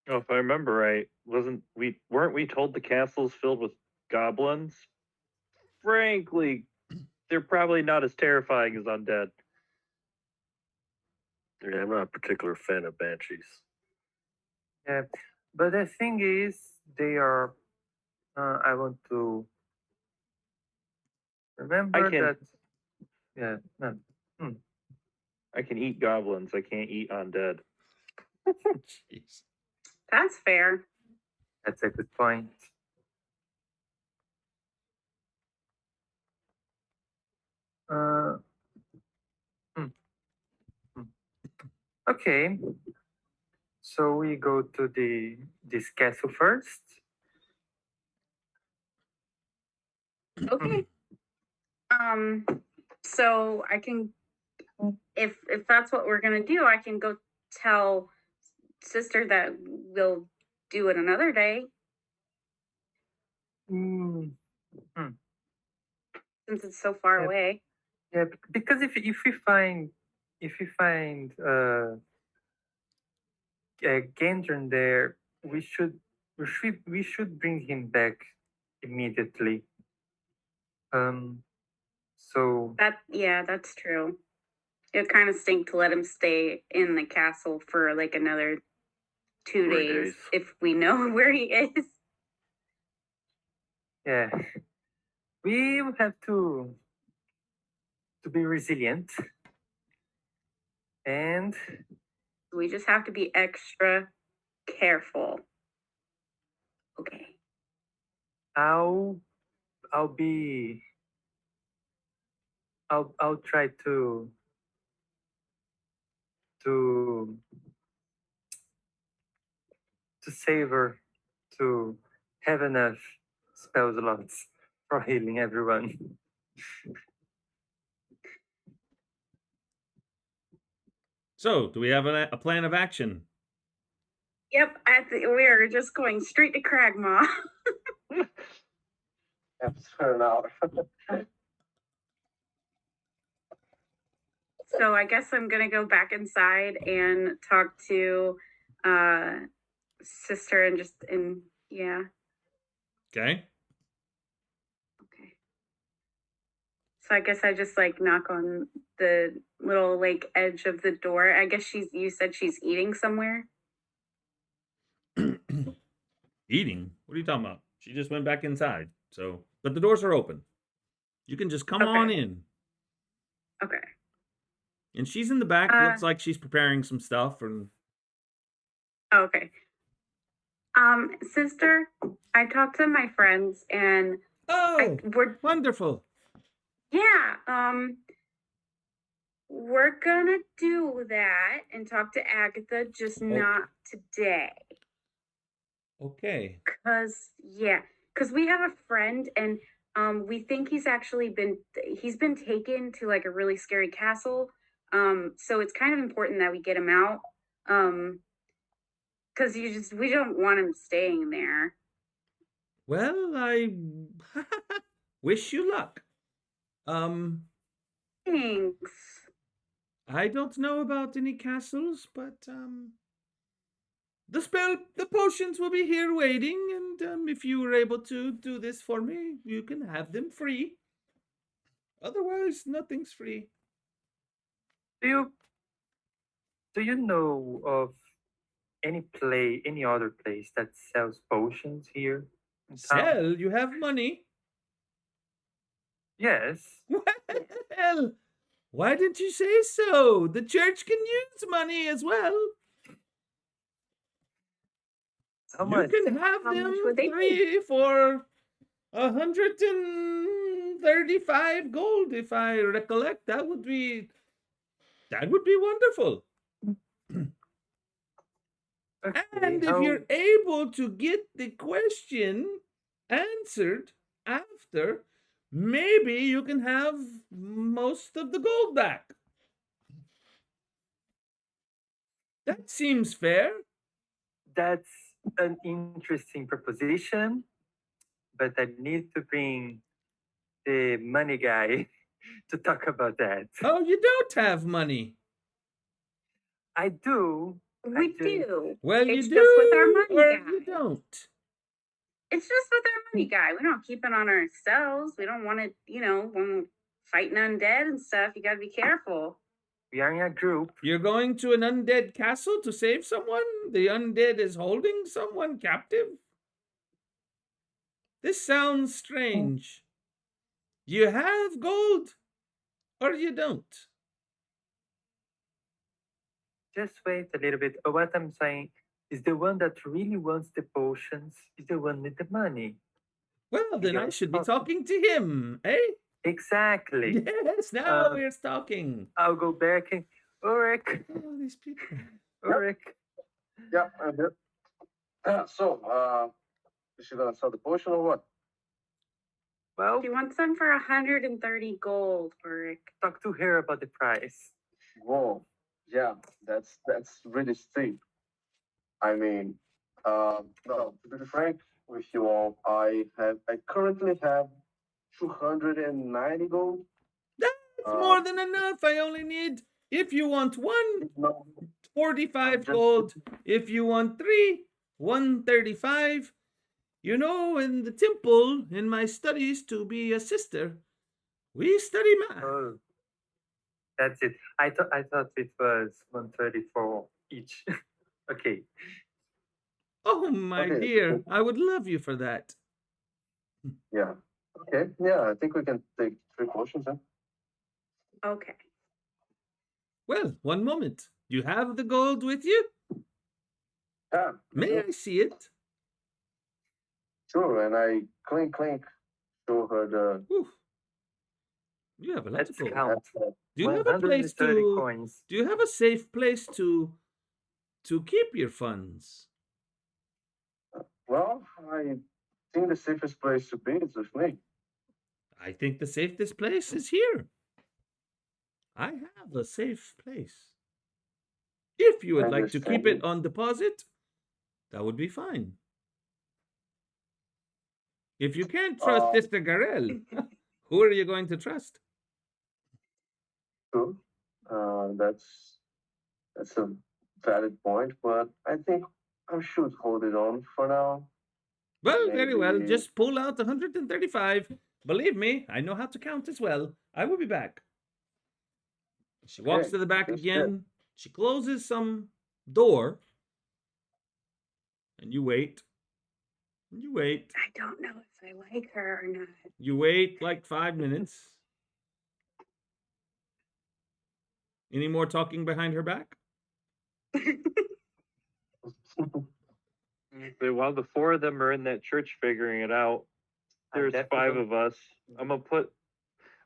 Oh, if I remember right, weren't we told the castle's filled with goblins? Frankly, they're probably not as terrifying as undead. Yeah, I'm not a particular fan of banshees. Yeah, but the thing is, they are. I want to remember can- that. Yeah, no. I can eat goblins. I can't eat undead. Jeez. That's fair. That's a good point. Uh, hmm, hmm. Okay. So we go to this castle first. Okay. So I can, if that's what we're gonna do, I can go tell sister that we'll do it another day Mm, since it's so far Yeah. away. yeah, because if we find Gendron there, we should bring him back immediately. So That's true. It kind of stink to let him stay in the castle for like another 2 3 days days. if we know where he is. yeah, we will have to be resilient, and We just have to be extra careful. Okay. I'll try to save her to have enough spell slots for healing everyone. So, do we have a plan of action? Yep, we're just going straight to Cragmaw. That's fair enough. So I guess I'm gonna go back inside and talk to sister and yeah. Okay. Okay. So I guess I just like knock on the little like edge of the door. I guess you said she's eating somewhere. Eating? What are you talking about? She just went back inside. So, but the doors are open. You can just come on Okay. in. Okay. And she's in the back. Looks like she's preparing some stuff. And Okay. Sister, I talked to my friends and oh, we're wonderful. yeah, we're gonna do that and talk to Agatha, just not today. Okay. Cause we have a friend and we think he's been taken to like a really scary castle. So it's kind of important that we get him out. Cause we don't want him staying there. Well, I wish you luck. Thanks. I don't know about any castles, but the potions will be here waiting, and if you were able to do this for me, you can have them free. Otherwise, nothing's free. Do you know of any other place that sells potions here in town? Sell, you have money. Yes. Well, why didn't you say so? The church can use money as well. How You much? can have How much them would they be? 3 for 135 gold, if I recollect. That would be wonderful. Okay. And if you're able to get the question answered after, maybe you can have most of the gold back. That seems fair. That's an interesting proposition, but I need to bring the money guy to talk about that. Oh, you don't have money. I do. We do. Well, It's you just with our do, money or guy. you don't. It's just with our money guy. We don't keep it on ourselves. We don't want to, when we're fighting undead and stuff, you got to be careful. We are in a group. You're going to an undead castle to save someone? The undead is holding someone captive? This sounds strange. You have gold, or you don't. Just wait a little bit. What I'm saying is the one that really wants the potions is the one with the money. Well, then I should be talking to him, eh? Exactly. Yes, now we're talking. I'll go back and Ulrich. Oh, these people. Ulrich. Yeah, I'm here. Is she gonna sell the potion or what? Well, She wants them for 130 gold, Ulrich. talk to her about the price. Whoa, yeah, that's really steep. I mean, no, to be frank with you all, I currently have 290 gold. That's more than enough. I only need, if you want one, No, 45 just- gold. If you want 3, 135. You know, in the temple, in my studies to be a sister, we study math. Oh, that's it. I thought it was 134 each. Okay. Oh, my Okay. dear, I would love you for that. Yeah. Okay. Yeah, I think we can take 3 potions, huh? Okay. Well, one moment. You have the gold with you? Yeah. May I see it? Sure, and I clink, show her the. Oof. You have a lot Let's of gold. count. Do you have a place 130 to? coins. Do you have a safe place to keep your funds? Well, I think the safest place to be is with me. I think the safest place is here. I have a safe place. If you would I like to keep it understand. on deposit, that would be fine. If you can't trust Sister Garel, who are you going to trust? True. That's a valid point, but I think I should hold it on for now. Well, very well. Maybe. Just pull out 135. Believe me, I know how to count as well. I will be back. She walks Okay, to the back good shit. again. She closes some door. And you wait. And you wait. I don't know if I like her or not. You wait like 5 minutes. Any more talking behind her back? So while the four of them are in that church figuring it out, there's five of us. I'm gonna put.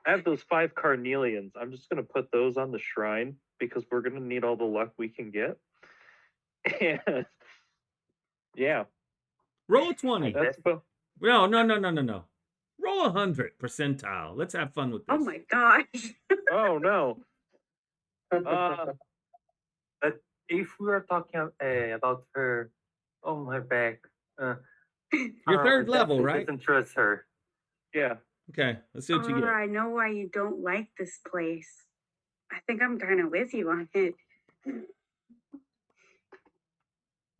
I have those 5 carnelians. I'm just gonna put those on the shrine because we're gonna need all the luck we can get. And yeah, Roll a 20. that's about. No. Roll 100 percentile. Let's have fun with this. Oh my gosh. Oh no. But if we are talking about her on her back, Your third level, definitely right? doesn't trust her. Yeah. Okay, let's see what you get. I know why you don't like this place. I think I'm kind of with you on it.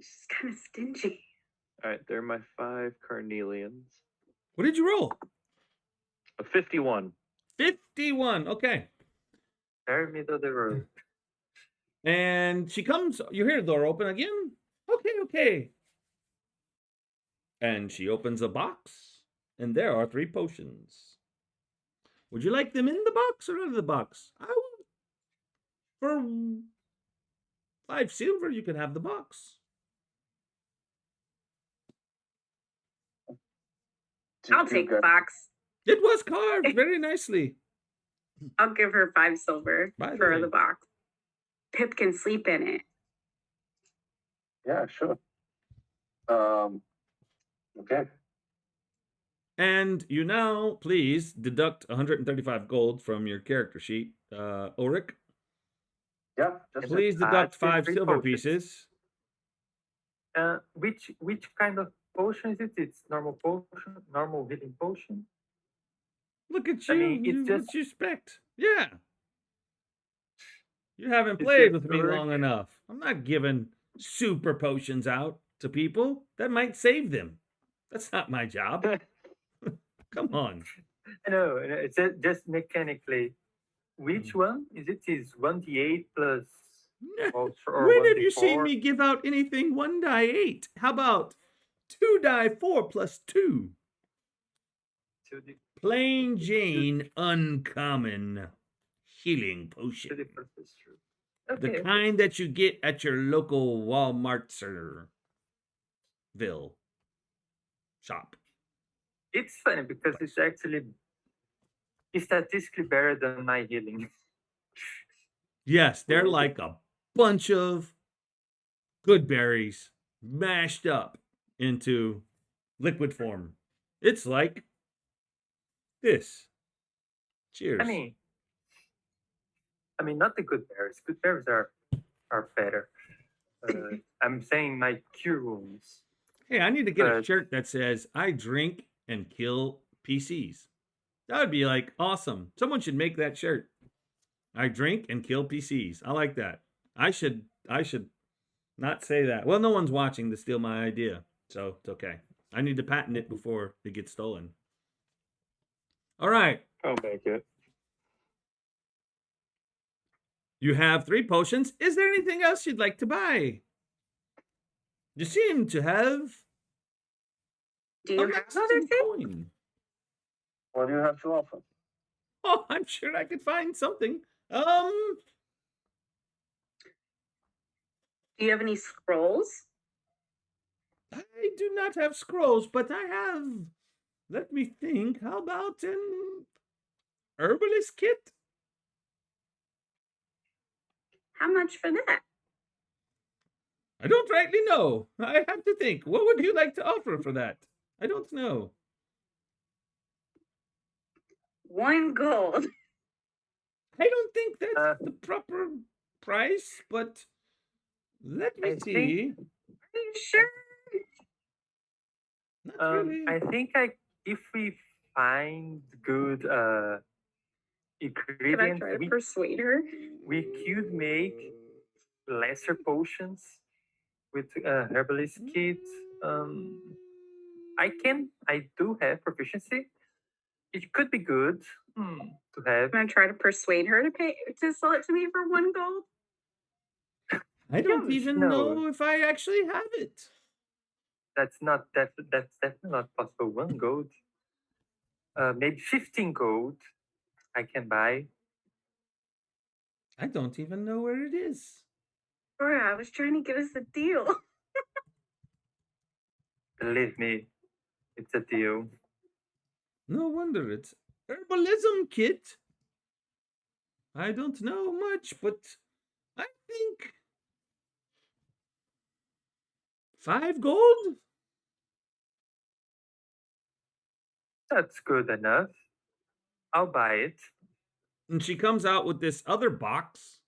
She's kind of stingy. All right, they're my 5 carnelians. What did you roll? A 51. 51. Okay. Very middle of the road. And she comes, you hear the door open again. Okay. And she opens a box, and there are 3 potions. Would you like them in the box or out of the box? I will. For 5 silver, you can have the box. I'll take the box. It was carved very nicely. I'll give her 5 silver By the for way. the box. Pip can sleep in it. Yeah, sure. Okay. And you now, please, deduct 135 gold from your character sheet. Ulrich, Yeah, just please add deduct the 5 3 silver potions. pieces. Which kind of potion is it? It's normal potion, normal healing potion. Look at I you. mean, it's What just- you expect? Yeah. You haven't It's played just with me Ulrich. long enough. I'm not giving super potions out to people. That might save them. That's not my job. Come on. No, it's just mechanically. Which one is it? Is 1d8 plus or When have you seen 1d4? me give out anything 1 die 8? How about 2 die 4 plus 2? 2d Plain Jane uncommon healing potion. 2d plus 2. The Okay. kind that you get at your local Walmart'sville shop. It's funny because it's actually statistically better than my healing. Yes, they're Really? like a bunch of good berries mashed up into liquid form. It's like this. Cheers. I mean, not the good berries. Good berries are better. I'm saying my cure wounds. Hey, I need to get a but- shirt that says I drink and kill PCs. That would be like awesome. Someone should make that shirt. I drink and kill PCs. I like that. I should not say that. Well, no one's watching to steal my idea, so it's okay. I need to patent it before it gets stolen. All right. I'll make it. You have 3 potions. Is there anything else you'd like to buy? You seem to have Do you a have other Mexican things? coin. What do you have to offer? Oh, I'm sure I could find something. Do you have any scrolls? I do not have scrolls, but I have. Let me think. How about an herbalist kit? How much for that? I don't rightly know. I have to think. What would you like to offer for that? I don't know. 1 gold. I don't think that's Uh, the proper price, but let me I see. think- Are you sure? Not really. I think if we find good Could I ingredients, try to persuade her? we could make lesser potions with herbalist kits. I do have proficiency. It could be good to have. I'm gonna try to persuade her to sell it to me for 1 gold. I don't Yes, even no. know if I actually have it. That's definitely not possible. 1 gold. Maybe 15 gold I can buy. I don't even know where it is. Aurora, I was trying to get us a deal. Believe me, it's a deal. No wonder it's herbalism kit. I don't know much, but I think 5 gold? That's good enough. I'll buy it. And she comes out with this other box.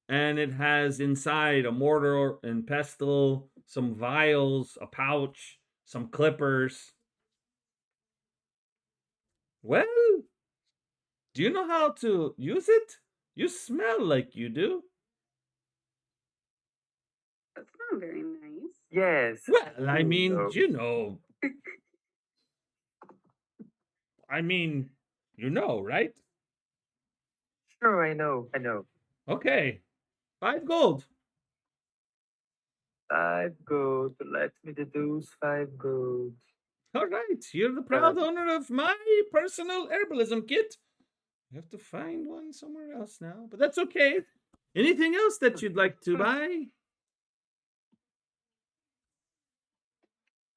And it has inside a mortar and pestle, some vials, a pouch, some clippers. Well, do you know how to use it? You smell like you do. That's not very nice. Yes. Well, I mean, No. you know. I mean, you know, right? Sure, I know. Okay. 5 gold. 5 gold. Let me deduce 5 gold. All right. You're the proud owner of my personal herbalism kit. I have to find one somewhere else now, but that's okay. Anything else that you'd like to buy?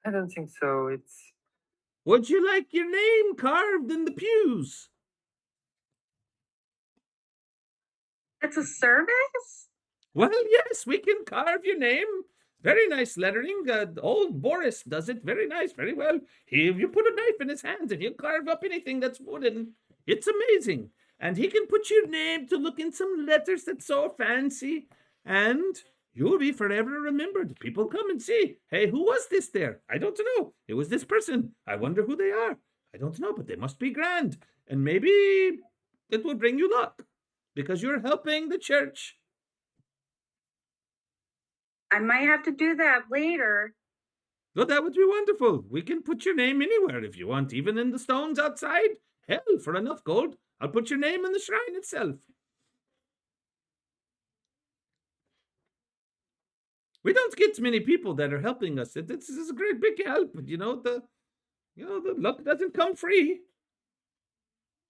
I don't think so. It's Would you like your name carved in the pews? It's a service? Well, yes, we can carve your name. Very nice lettering. Old Boris does it very nice, very well. You put a knife in his hands and he'll carve up anything that's wooden. It's amazing. And he can put your name to look in some letters that's so fancy. And you'll be forever remembered. People come and see. Hey, who was this there? I don't know. It was this person. I wonder who they are. I don't know, but they must be grand. And maybe it will bring you luck because you're helping the church. I might have to do that later. Well, that would be wonderful. We can put your name anywhere if you want, even in the stones outside. Hell, for enough gold, I'll put your name in the shrine itself. We don't get many people that are helping us. This is a great big help. The luck doesn't come free.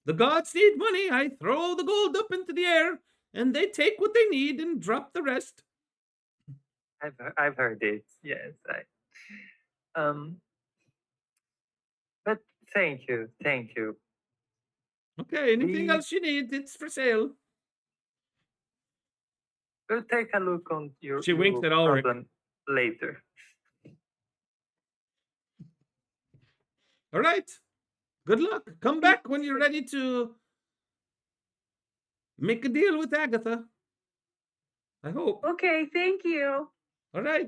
The gods need money. I throw the gold up into the air, and they take what they need and drop the rest. I've heard it. Yes, but thank you. Okay, anything else you need, it's for sale. We'll take a look on your. She winks at Ulrich. Problem later. All right. Good luck. Come back when you're ready to make a deal with Agatha. I hope. Okay, thank you. All right.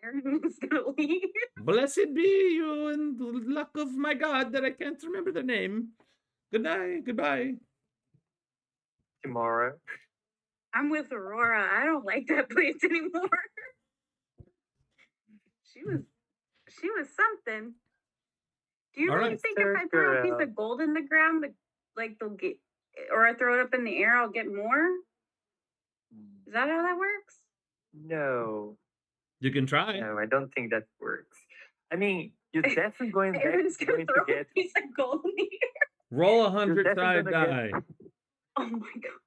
Aaron is gonna leave. Blessed be you and the luck of my God that I can't remember the name. Good night. Goodbye. Tomorrow. I'm with Aurora. I don't like that place anymore. She was something. Do you All really right. think if I throw a piece of gold in the ground, like they'll get, or I throw it up in the air, I'll get more? Is that how that works? No. You can try. No, I don't think that works. I mean, you're definitely going Aaron's to gonna throw get. a piece of gold in the air. Roll a You're 100-side definitely die. gonna Oh my god.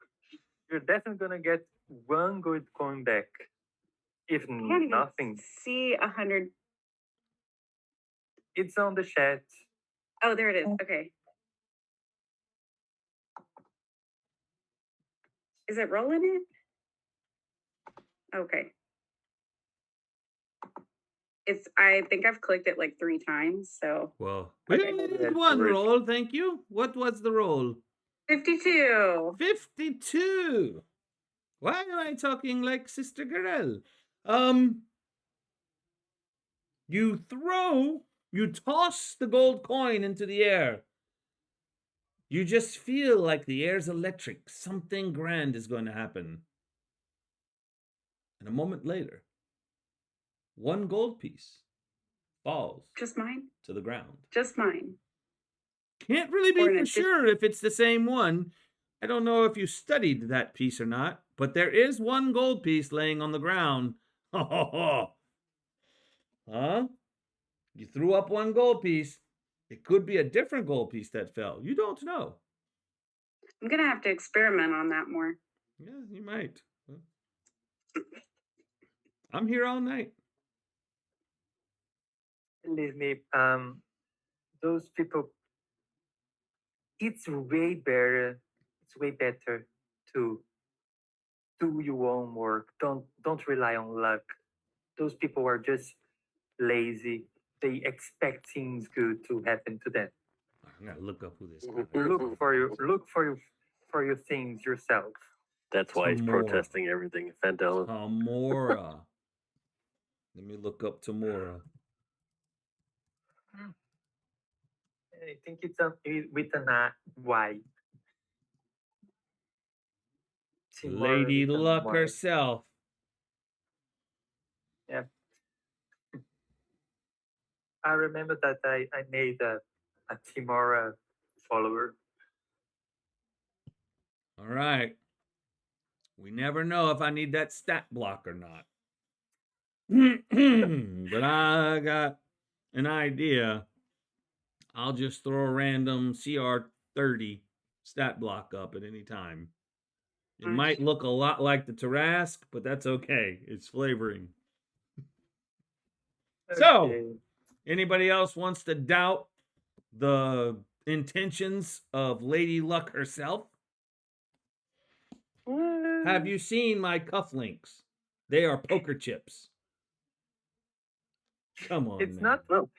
You're definitely gonna get 1 gold coin back. If I can't even nothing, see 100. it's on the chat. Oh, there it is. Okay. Is it rolling it? Okay. I think I've clicked it like 3 times, so. Well, we Okay, only yeah, need one great. roll, thank you. What was the roll? 52. 52. Why am I talking like Sister Garel? You toss the gold coin into the air, You just feel like the air's electric. Something grand is going to happen. And a moment later, one gold piece falls Just mine. to the ground. Just mine. Can't really Or be in for addition- sure if it's the same one. I don't know if you studied that piece or not, but there is one gold piece laying on the ground. Huh? You threw up one gold piece. It could be a different gold piece that fell. You don't know. I'm gonna have to experiment on that more. Yeah, you might. I'm here all night. Believe me, those people, it's way better. It's way better to do your own work. Don't rely on luck. Those people are just lazy. They expect things good to happen to them. I'm gonna look up who this Mhm. guy is. Look for your things yourself. That's why he's Tamora. protesting everything. Phandelver. Tamora. Let me look up Tamora. I think it's with an Y. Timora Lady with an Luck Y. herself. Yeah. I remember that I made a Timora follower. All right. We never know if I need that stat block or not. But I got an idea. I'll just throw a random CR30 stat block up at any time. It might look a lot like the Tarask, but that's okay. It's flavoring. So, Okay. anybody else wants to doubt the intentions of Lady Luck herself? Have you seen my cufflinks? They are poker chips. Come on, It's man. not Well,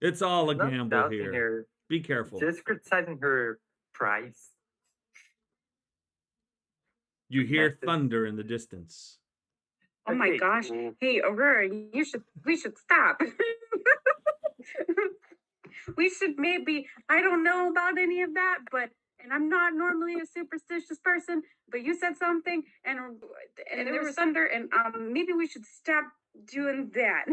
It's all a not gamble doubting here. her, Be careful. just criticizing her price. You hear methods. thunder in the distance. Oh my Okay. gosh. Mm. Hey, Aurora, we should stop. We should maybe, I don't know about any of that, but, and I'm not normally a superstitious person, but you said something and there was thunder and maybe we should stop doing that.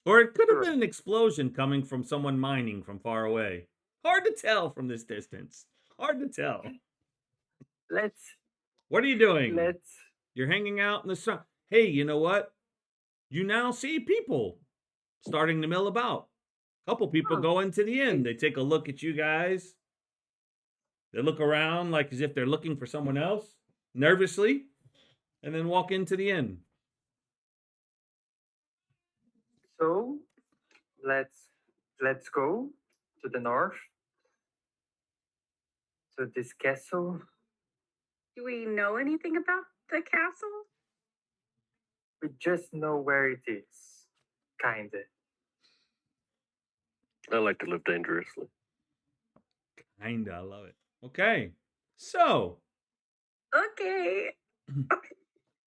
Or it could have Sure. been an explosion coming from someone mining from far away. Hard to tell from this distance. Hard to tell. Let's What are you doing? let's You're hanging out in the sun. Hey, you know what? You now see people starting to mill about. A couple people Oh, go into the inn. They take a look at you guys. They look around like as if they're looking for someone else, nervously, and then walk into the inn. so let's go to the north to this castle. do we know anything about the castle? We just know where it is, kinda. I like to live dangerously. Kinda, I love it. Okay, so Okay.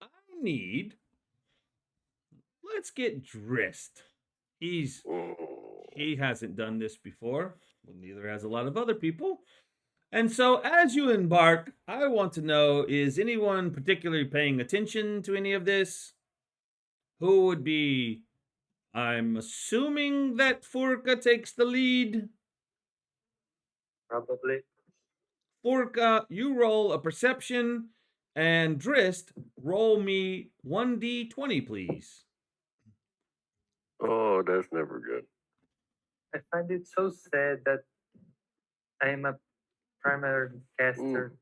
I need. Let's get Drist. He hasn't done this before. Well, neither has a lot of other people. And so, as you embark, I want to know: is anyone particularly paying attention to any of this? Who would be? I'm assuming that Furka takes the lead. Probably. Furka, you roll a perception, and Drist, roll me 1d20, please. Oh, that's never good. I find it so sad that I am a primary caster.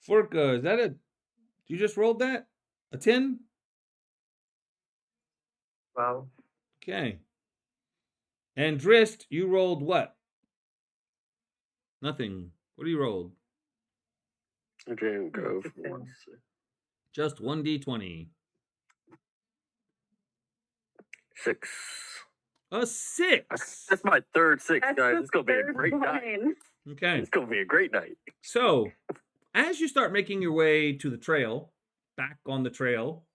Furka, is that a? You just rolled that? A 10? Wow. Okay. And Drist, you rolled what? Nothing. What do you rolled? I didn't go It's a for one. 10. Just 1d20. 6. A 6. That's my third 6, That's guys. the It's gonna be a third great night. one. Okay. It's gonna be a great night. So, as you start making your way to the trail, back on the trail,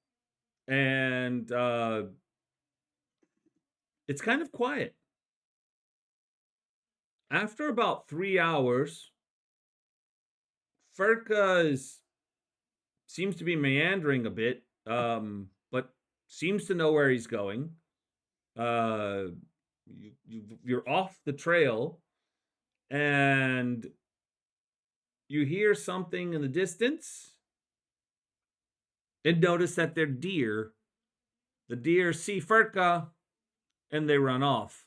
and it's kind of quiet. after about 3 hours, Furka seems to be meandering a bit, but seems to know where he's going. You're off the trail, and you hear something in the distance, and notice that they're deer. The deer see Furka, and they run off.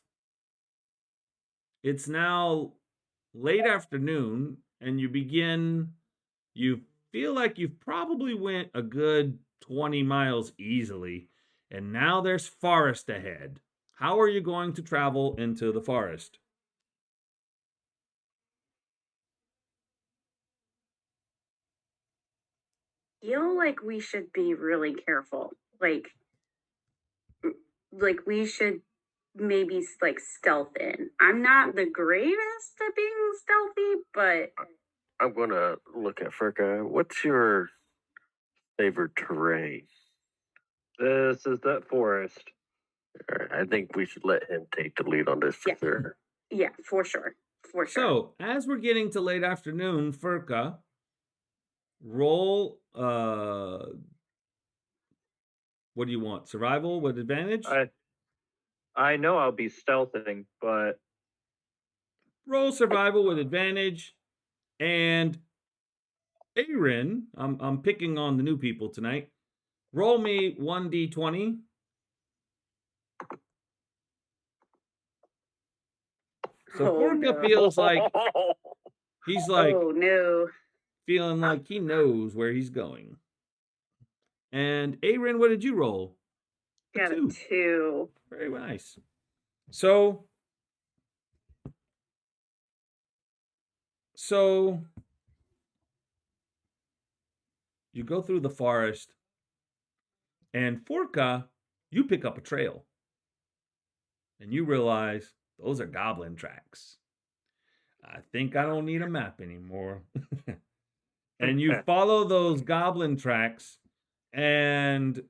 It's now late afternoon, and you feel like you've probably went a good 20 miles easily, and now there's forest ahead. How are you going to travel into the forest? Feel like we should be really careful. Like we should maybe like stealth in. I'm not the greatest at being stealthy, but I'm gonna look at Furka. What's your favorite terrain? This is that forest. I think we should let him take the lead on this for Yeah. sure. yeah, for sure. For sure. So, as we're getting to late afternoon, Furka, roll what do you want? Survival with advantage? I know I'll be stealthing, but Roll survival with advantage. And Aaron, I'm picking on the new people tonight. Roll me 1d20. So Oh, Furka no. feels like he's like Oh no. feeling like he knows where he's going. And Aaron, what did you roll? Got a 2. 2. Very nice. So you go through the forest, and Furka, you pick up a trail. And you realize those are goblin tracks. I think I don't need a map anymore. And you follow those goblin tracks, and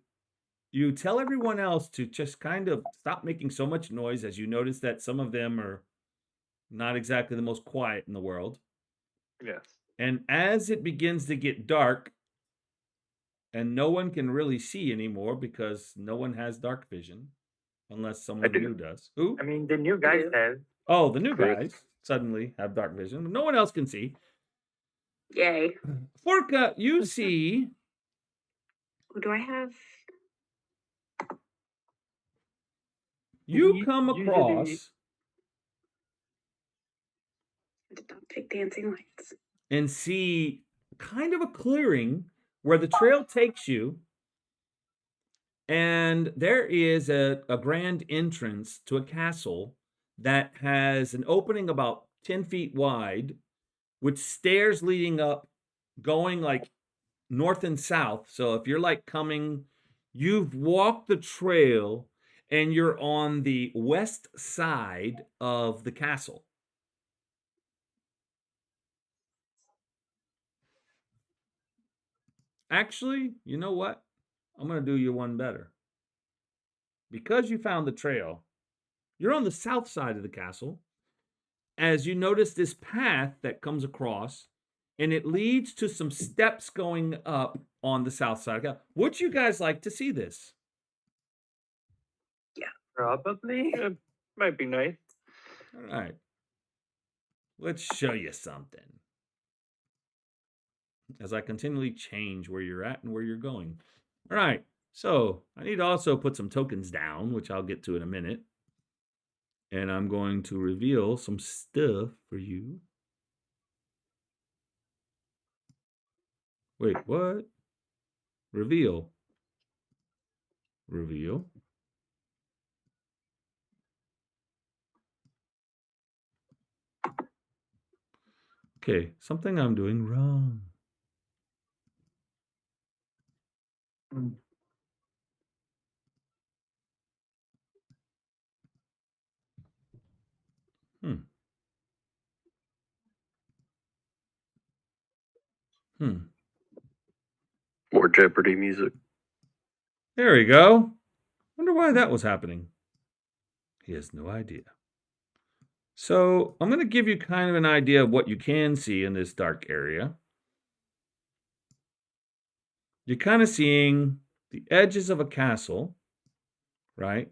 you tell everyone else to just kind of stop making so much noise, as you notice that some of them are not exactly the most quiet in the world. yes. And as it begins to get dark, and no one can really see anymore because no one has dark vision, unless someone do. new does. Who? I mean, the new guys have. Oh, the new Chris. guys suddenly have dark vision. No one else can see. Yay. Furka, you see Do I have? you come Usually- across I did not take dancing lights. and see kind of a clearing where the trail takes you, and there is a grand entrance to a castle that has an opening about 10 feet wide, with stairs leading up, going like north and south. So if you're like coming, you've walked the trail and you're on the west side of the castle. Actually, you know what? I'm going to do you one better. Because you found the trail, you're on the south side of the castle. As you notice this path that comes across, and it leads to some steps going up on the south side. Would you guys like to see this? Probably. It might be nice. All right. Let's show you something. As I continually change where you're at and where you're going. All right. So I need to also put some tokens down, which I'll get to in a minute. And I'm going to reveal some stuff for you. Wait, what? Reveal. Reveal. Okay, something I'm doing wrong. Hmm. More Jeopardy music. There we go. Wonder why that was happening. He has no idea. So I'm going to give you kind of an idea of what you can see in this dark area. You're kind of seeing the edges of a castle, right?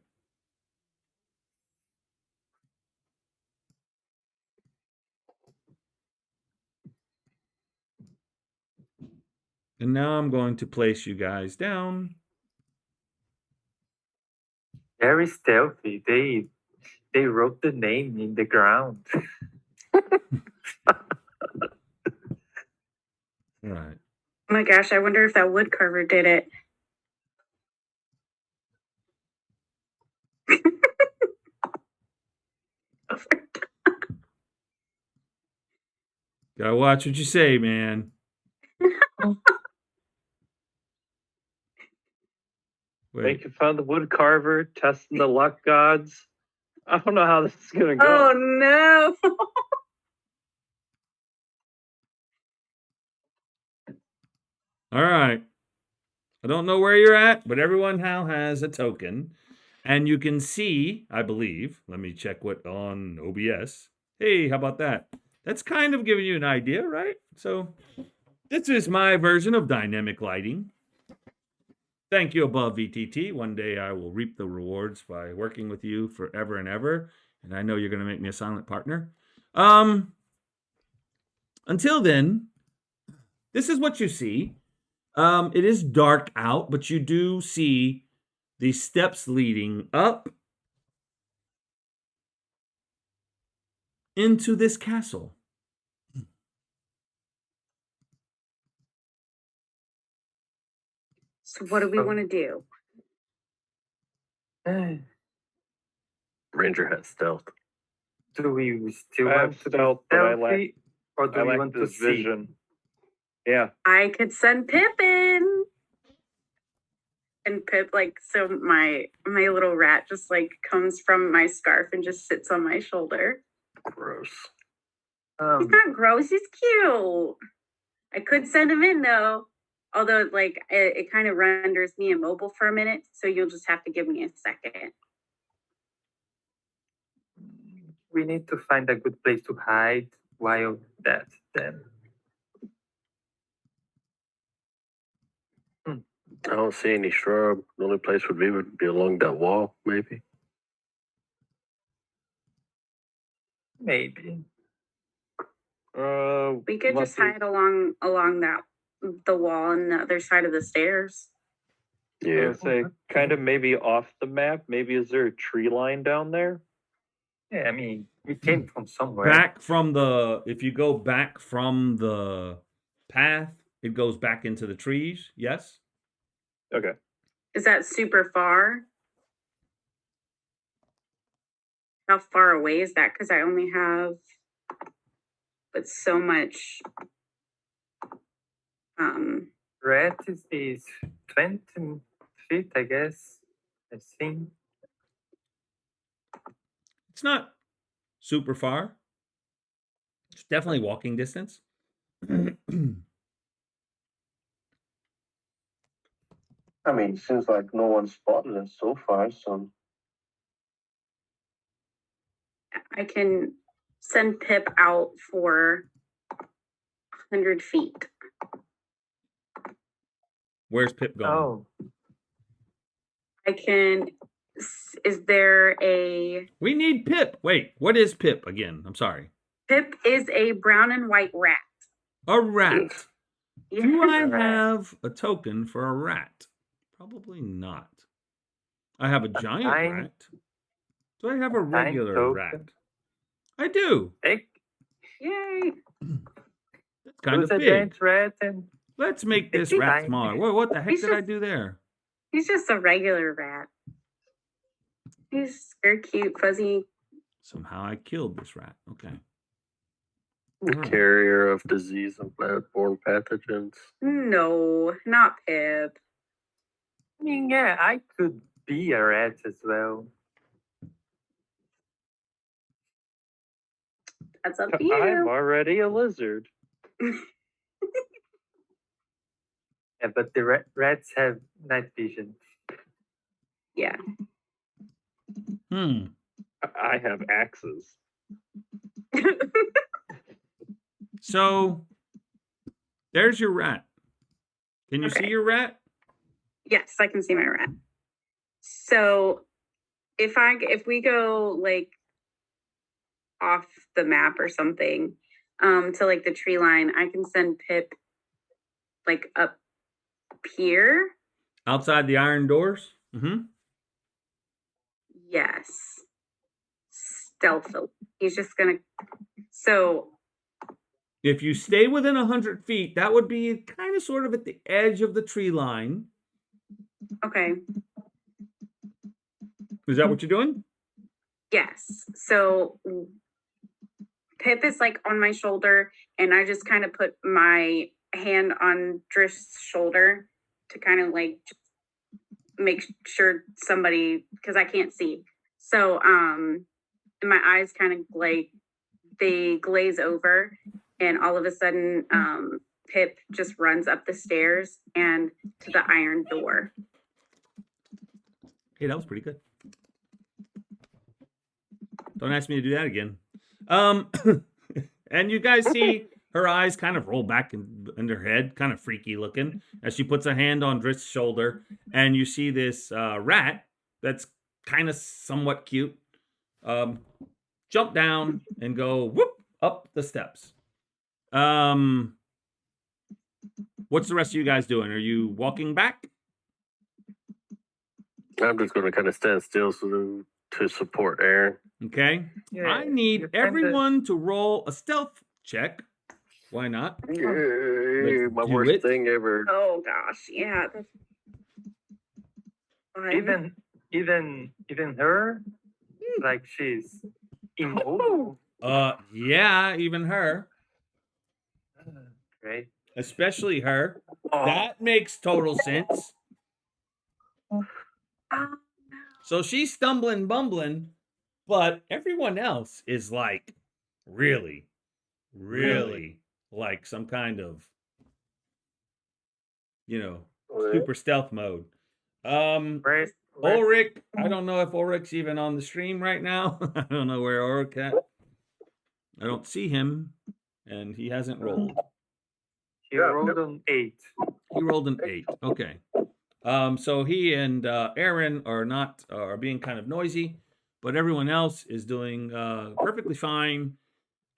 And now I'm going to place you guys down. Very stealthy. They wrote the name in the ground. Right. Oh my gosh, I wonder if that wood carver did it. Gotta watch what you say, man. Wait. Thank you, found the wood carver, testing the luck gods. I don't know how this is gonna go. Oh no. All right. I don't know where you're at, but everyone now has a token. And you can see, I believe, let me check what on OBS. Hey, how about that? That's kind of giving you an idea, right? So this is my version of dynamic lighting. Thank you above VTT. One day I will reap the rewards by working with you forever and ever. And I know you're going to make me a silent partner. Until then, this is what you see. It is dark out, but you do see the steps leading up into this castle. So what do we want to do? Ranger has stealth. Do we still I want have to stealth, be but I stealthy, or do I we lack want to this see? vision. Yeah. I could send Pip in. And Pip, like, so my little rat just like comes from my scarf and just sits on my shoulder. Gross. He's not gross, he's cute. I could send him in though. Although like it kind of renders me immobile for a minute, so you'll just have to give me a second. We need to find a good place to hide while that then. I don't see any shrub. The only place would be along that wall, maybe. Maybe. We could just hide along that the wall on the other side of the stairs. I would say kind of maybe off the map. Maybe is there a tree line down there? Yeah, I mean, we came from somewhere. Back from if you go back from the path, it goes back into the trees. Yes. Okay. Is that super far? How far away is that? Because I only have but so much. Red is 20 feet, I guess. I think. It's not super far. It's definitely walking distance. I mean, seems like no one spotted us so far, so I can send Pip out for 100 feet. Where's Pip going? Oh, I can. Is there a. We need Pip. Wait, what is Pip again? I'm sorry. Pip is a brown and white rat. A rat. Yes. Do I rat. have a token for a rat? Probably not. I have a giant tiny- rat. Do I have a regular token. rat? I do. Hey, Yay. That's kind who's of a big. giant rat and Let's make this It's rat tiny. smaller. What the heck He's did I just- do there? He's just a regular rat. He's very cute, fuzzy. Somehow I killed this rat. Okay. The carrier of disease and blood-borne pathogens. No, not Pip. I mean, yeah, I could be a rat as well. That's up to I'm you. already a lizard. Yeah, but the rats have night vision. Yeah. Hmm. I have axes. So there's your rat. Can you see Okay. your rat? Yes, I can see my rat. So if we go like off the map or something, to like the tree line, I can send Pip like up here. Outside the iron doors? Mm-hmm. Yes. Stealthily. He's just gonna. So If you stay within 100 feet, that would be kind of sort of at the edge of the tree line. okay. Is that what you're doing? Yes. So Pip is like on my shoulder, and I just kind of put my hand on Drift's shoulder to kind of like make sure somebody, because I can't see. So and my eyes kind of like they glaze over, and all of a sudden Pip just runs up the stairs and to the iron door. Hey, that was pretty good. Don't ask me to do that again. And you guys see her eyes kind of roll back in her head, kind of freaky looking, as she puts a hand on Drift's shoulder, and you see this rat that's kind of somewhat cute jump down and go whoop up the steps. What's the rest of you guys doing? Are you walking back? I'm just going to kind of stand still to support Aaron. Okay. Yeah, I need you kinda- everyone to roll a stealth check. Why not? Yay, my do worst it. thing ever. Oh gosh, yeah. Even her, like she's immobile. Yeah, even her, Great. especially her. Oh, That makes total sense. So she's stumbling, bumbling, but everyone else is like really, really like some kind of, super stealth mode. right. Ulrich, I don't know if Ulrich's even on the stream right now. I don't know where Ulrich at. I don't see him, and he hasn't rolled. He rolled an 8. He rolled an 8. Okay. So he and Aaron are being kind of noisy, but everyone else is doing perfectly fine.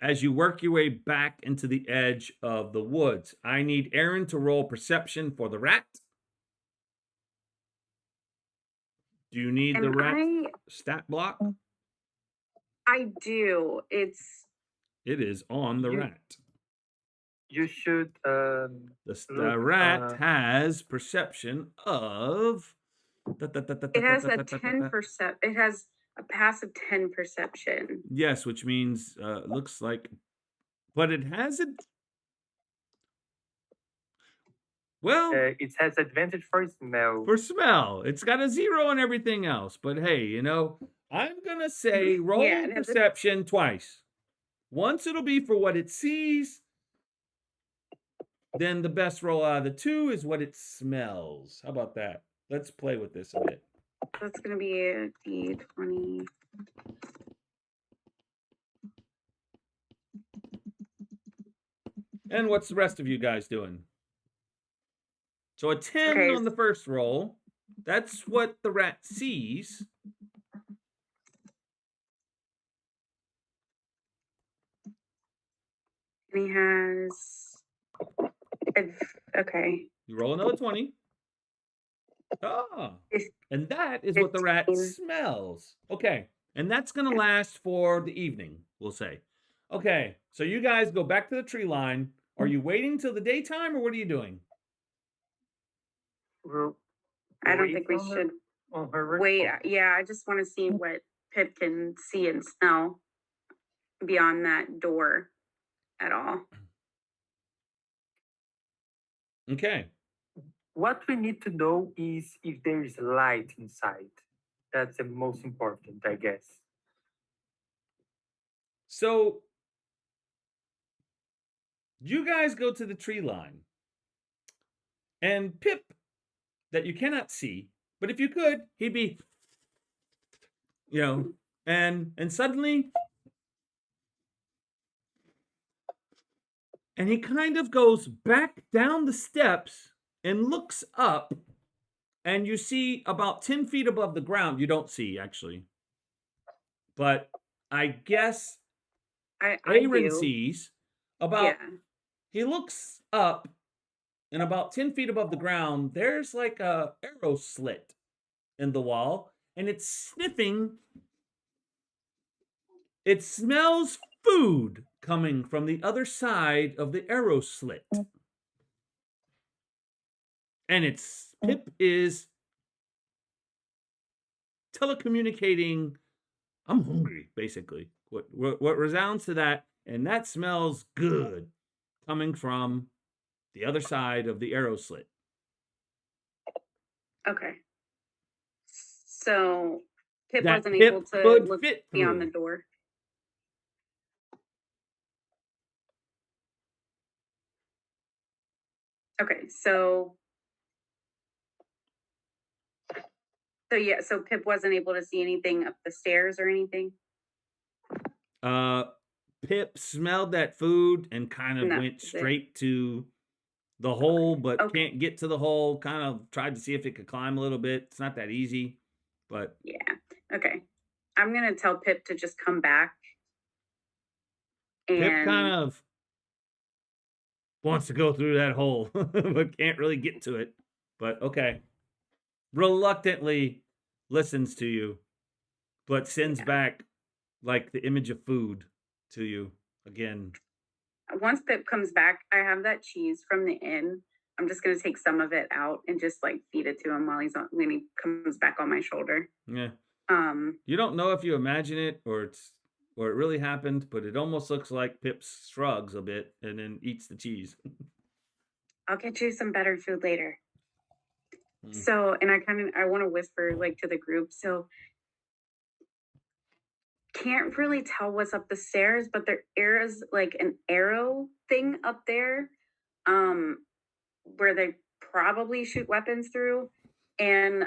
As you work your way back into the edge of the woods, I need Aaron to roll perception for the rat. Do you need the rat stat block? I do. It is on the rat. You should. The rat has perception of. It has a 10%. It has a passive 10 perception. Yes, which means looks like, but it has it. Well, it has advantage for smell. for smell, it's got a 0 and everything else. But hey, I'm gonna say roll perception twice. Once it'll be for what it sees. Then the best roll out of the 2 is what it smells. How about that? Let's play with this a bit. That's going to be a D20. And what's the rest of you guys doing? So a 10 on the first roll. That's what the rat sees. And he has. Okay. You roll another 20. And that is what the rat smells. Okay. And that's going to last for the evening, we'll say. Okay. So you guys go back to the tree line. Are you waiting till the daytime or what are you doing? I don't think we should wait. Yeah, I just want to see what Pip can see and smell beyond that door at all. Okay. What we need to know is if there is light inside. That's the most important, I guess. So you guys go to the tree line. And Pip, that you cannot see, but if you could, he'd be, and suddenly And he kind of goes back down the steps and looks up, and you see about 10 feet above the ground. You don't see, actually. But I guess I Aaron do. sees about, Yeah. he looks up, and about 10 feet above the ground, there's like a arrow slit in the wall, and it's sniffing. It smells food coming from the other side of the arrow slit. And Pip is telecommunicating, I'm hungry, basically. What resounds to that, and that smells good coming from the other side of the arrow slit. Okay. So Pip That wasn't able Pip to could look fit beyond the through. door. Okay, so yeah, so Pip wasn't able to see anything up the stairs or anything? Pip smelled that food and kind of And that went was it. straight to the hole, but Okay. can't get to the hole. Kind of tried to see if it could climb a little bit. It's not that easy, but Yeah. Okay. I'm gonna tell Pip to just come back Pip kind and of wants to go through that hole, but can't really get to it. But okay. Reluctantly listens to you, but sends yeah. back like the image of food to you again. Once Pip comes back, I have that cheese from the inn. I'm just gonna take some of it out and just like feed it to him when he comes back on my shoulder. Yeah. Um, You don't know if you imagine it or it really happened, but it almost looks like Pip shrugs a bit and then eats the cheese. I'll get you some better food later. Mm. So, and I want to whisper like to the group. So, can't really tell what's up the stairs, but there is like an arrow thing up there, um, where they probably shoot weapons through. And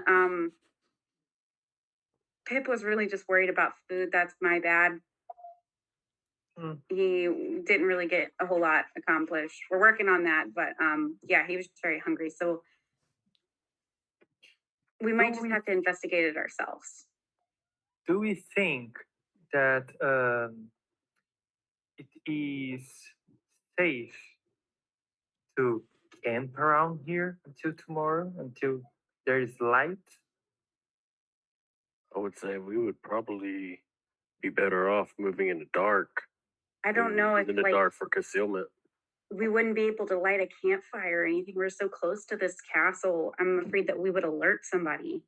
Pip was really just worried about food. That's my bad. He didn't really get a whole lot accomplished. We're working on that, but yeah, he was just very hungry. So we might just have to investigate it ourselves. Do we think that it is safe to camp around here until tomorrow, until there is light? I would say we would probably be better off moving in the dark. I don't know if in the like dark for concealment. we wouldn't be able to light a campfire or anything. We're so close to this castle. I'm afraid that we would alert somebody.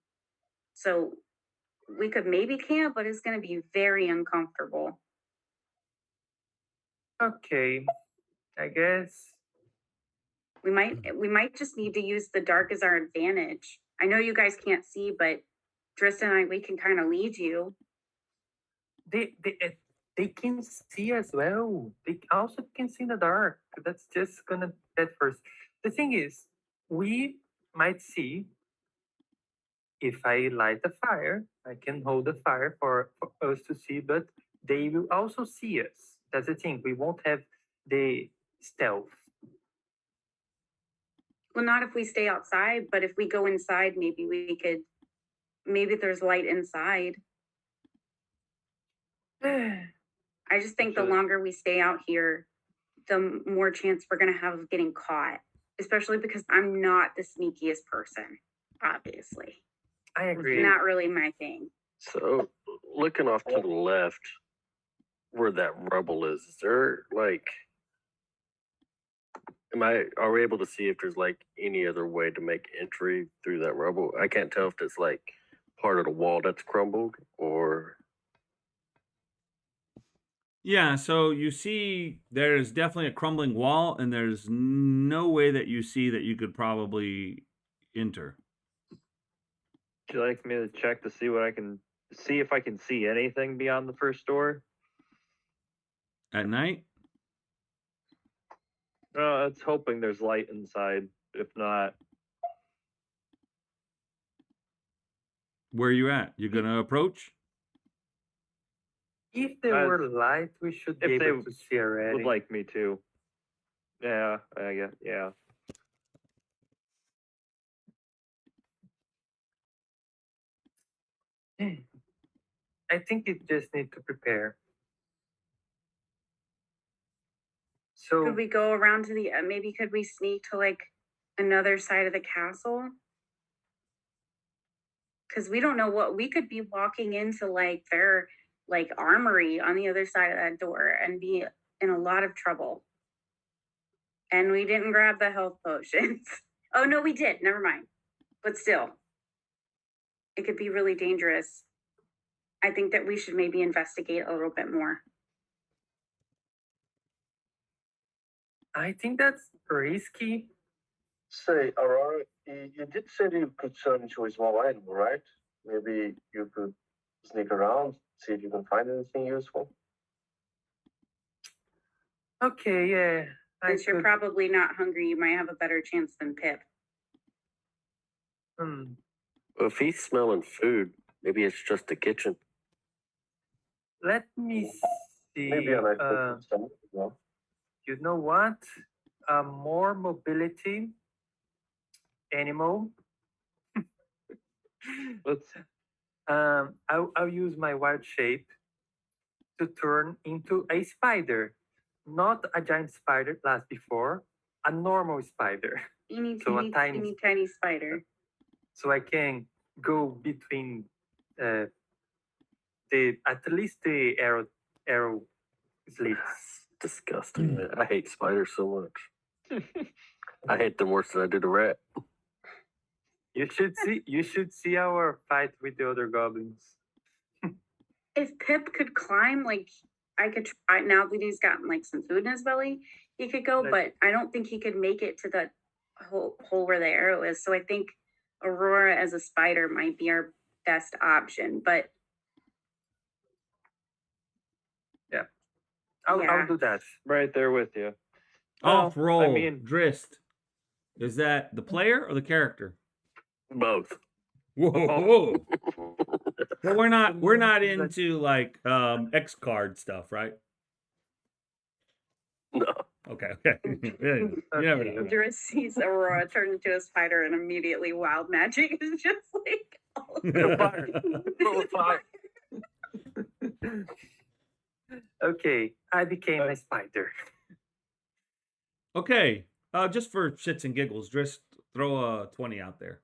So we could maybe camp, but it's going to be very uncomfortable. Okay, I guess. We might just need to use the dark as our advantage. I know you guys can't see, but Tristan and I, we can kind of lead you. They can see as well. They also can see in the dark. That's just gonna at first. The thing is, we might see if I light the fire. I can hold the fire for us to see, but they will also see us. That's the thing. We won't have the stealth. Well, not if we stay outside, but if we go inside, maybe we could. Maybe there's light inside. I just think the longer we stay out here, the more chance we're going to have of getting caught, especially because I'm not the sneakiest person, obviously. I agree. Not really my thing. So, looking off to the left, where that rubble is there like? Are we able to see if there's like any other way to make entry through that rubble? I can't tell if it's like part of the wall that's crumbled or. Yeah, so you see there's definitely a crumbling wall, and there's no way that you see that you could probably enter. Would you like me to check to see what I can see if I can see anything beyond the first door? At night? It's hoping there's light inside. If not, Where are you at? You're gonna approach? If there were light, we should be if they able to see already. would like me to. Yeah, yeah. I think you just need to prepare. So Could we go around to the maybe could we sneak to like another side of the castle? Because we don't know what we could be walking into like their like armory on the other side of that door and be in a lot of trouble. And we didn't grab the health potions. Oh no, we did. Never mind. But still, it could be really dangerous. I think that we should maybe investigate a little bit more. I think that's risky. Say, Aurora, you did say that you could turn into a small animal, right? Maybe you could sneak around, see if you can find anything useful. Okay, yeah. Since you're probably not hungry, you might have a better chance than Pip. Hmm. Well, if he's smelling food, maybe it's just the kitchen. Let me see. Maybe I might put some as well. You know what? A more mobility animal. Let's. I'll use my wild shape to turn into a spider, not a giant spider as before, a normal spider. Tiny spider. So I can go between the at least the arrow slits. Disgusting, man. I hate spiders so much. I hate them worse than I do the rat. You should see our fight with the other goblins. If Pip could climb, like I could try now that he's gotten like some food in his belly, he could go, but I don't think he could make it to the hole where the arrow is. So I think Aurora as a spider might be our best option. But yeah, I'll do that. Right there with you. Off Well, roll. I mean- Drist. Is that the player or the character? Both. Whoa. But we're not into like X card stuff, right? No. Okay. You never know. Drist sees Aurora turn into a spider and immediately wild magic is just like Fire. Okay, I became a spider. Okay. Just for shits and giggles, Drist, throw a 20 out there.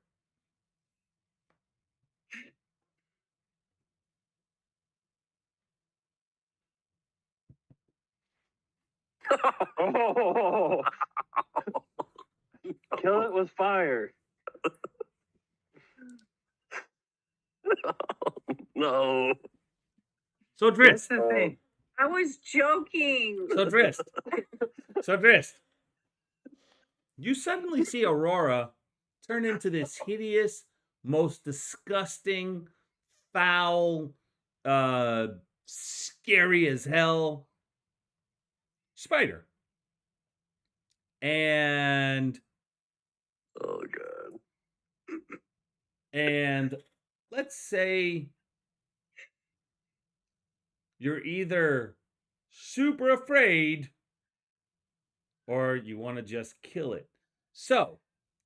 Oh! Kill it with fire. No. So That's Drist. the thing. I was joking. So Drist. You suddenly see Aurora turn into this hideous, most disgusting, foul, scary as hell spider. And Oh god. And let's say you're either super afraid or you want to just kill it. So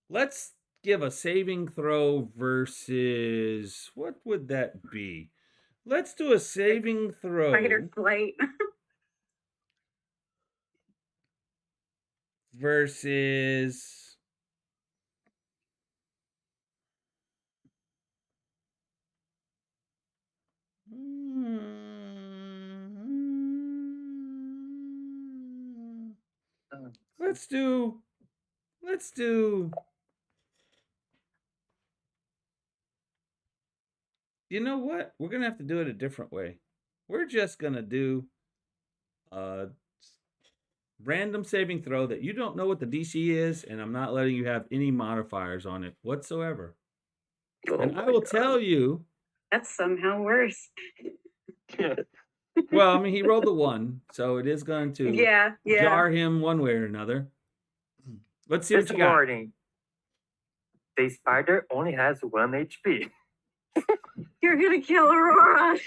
let's give a saving throw versus what would that be? Let's do a saving throw Spider flight. versus let's do you know what? We're gonna have to do it a different way. We're just gonna do a random saving throw that you don't know what the DC is, and I'm not letting you have any modifiers on it whatsoever. Oh And I my will God. tell you. That's somehow worse. Well, I mean, he rolled the 1, so it is going to jar him one way or another. Let's see what Just you got. warning. The spider only has 1 HP. You're gonna kill Aurora.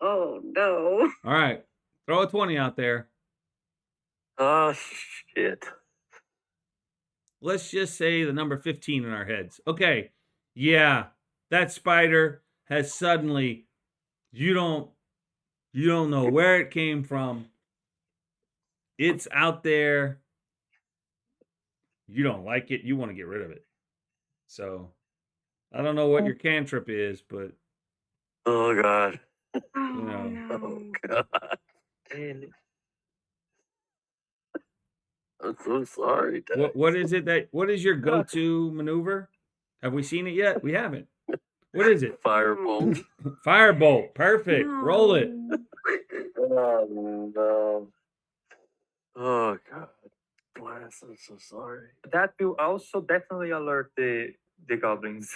Oh no. All right. Throw a 20 out there. Oh shit. Let's just say the number 15 in our heads. Okay. Yeah, that spider has suddenly, you don't know where it came from. It's out there. You don't like it. You want to get rid of it. So I don't know what your cantrip is, but Oh god. Oh you know. no. Oh god. I'm so sorry, Dad. What is your go-to maneuver? Have we seen it yet? We haven't. What is it? Firebolt. Firebolt. Perfect. Roll it. No. Oh no. Oh god. Blast, I'm so sorry. That will also definitely alert the goblins.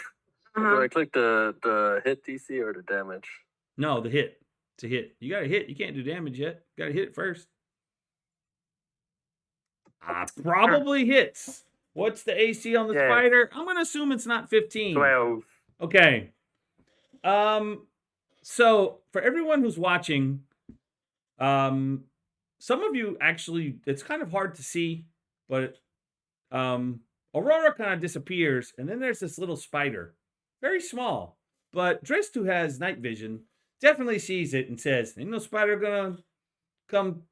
Do Uh-huh. I click the hit DC or the damage? No, the hit. It's a hit. You got to hit. You can't do damage yet. Got to hit it first. Probably hits. What's the AC on the Yes. spider? I'm gonna assume it's not 15. 12. Okay. So for everyone who's watching, some of you actually, it's kind of hard to see, but Aurora kind of disappears, and then there's this little spider, very small. But Drist, who has night vision, definitely sees it and says, "Ain't no spider gonna come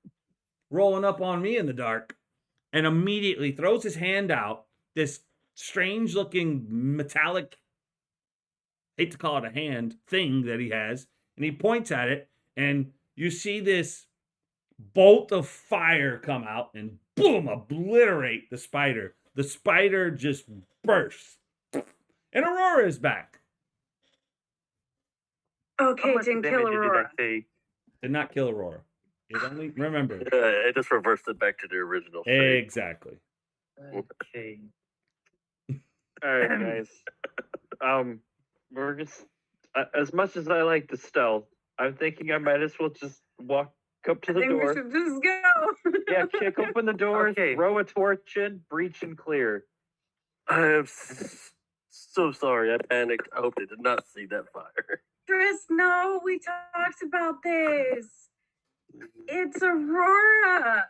rolling up on me in the dark," and immediately throws his hand out. This strange-looking metallic, hate to call it a hand, thing that he has, and he points at it, and you see this bolt of fire come out and boom, obliterate the spider. The spider just bursts. And Aurora is back. How Okay, much didn't kill damage did Aurora. I take? Did not kill Aurora. It only, remember. It just reversed it back to the original state. Exactly. Okay. All right, guys. We're just as much as I like to stealth, I'm thinking I might as well just walk up to I the think we door. should just go. Yeah, kick open the door, Okay. throw a torch in, breach and clear. I am so sorry. I panicked. I hope they did not see that fire. Tris, no, we talked about this. It's Aurora.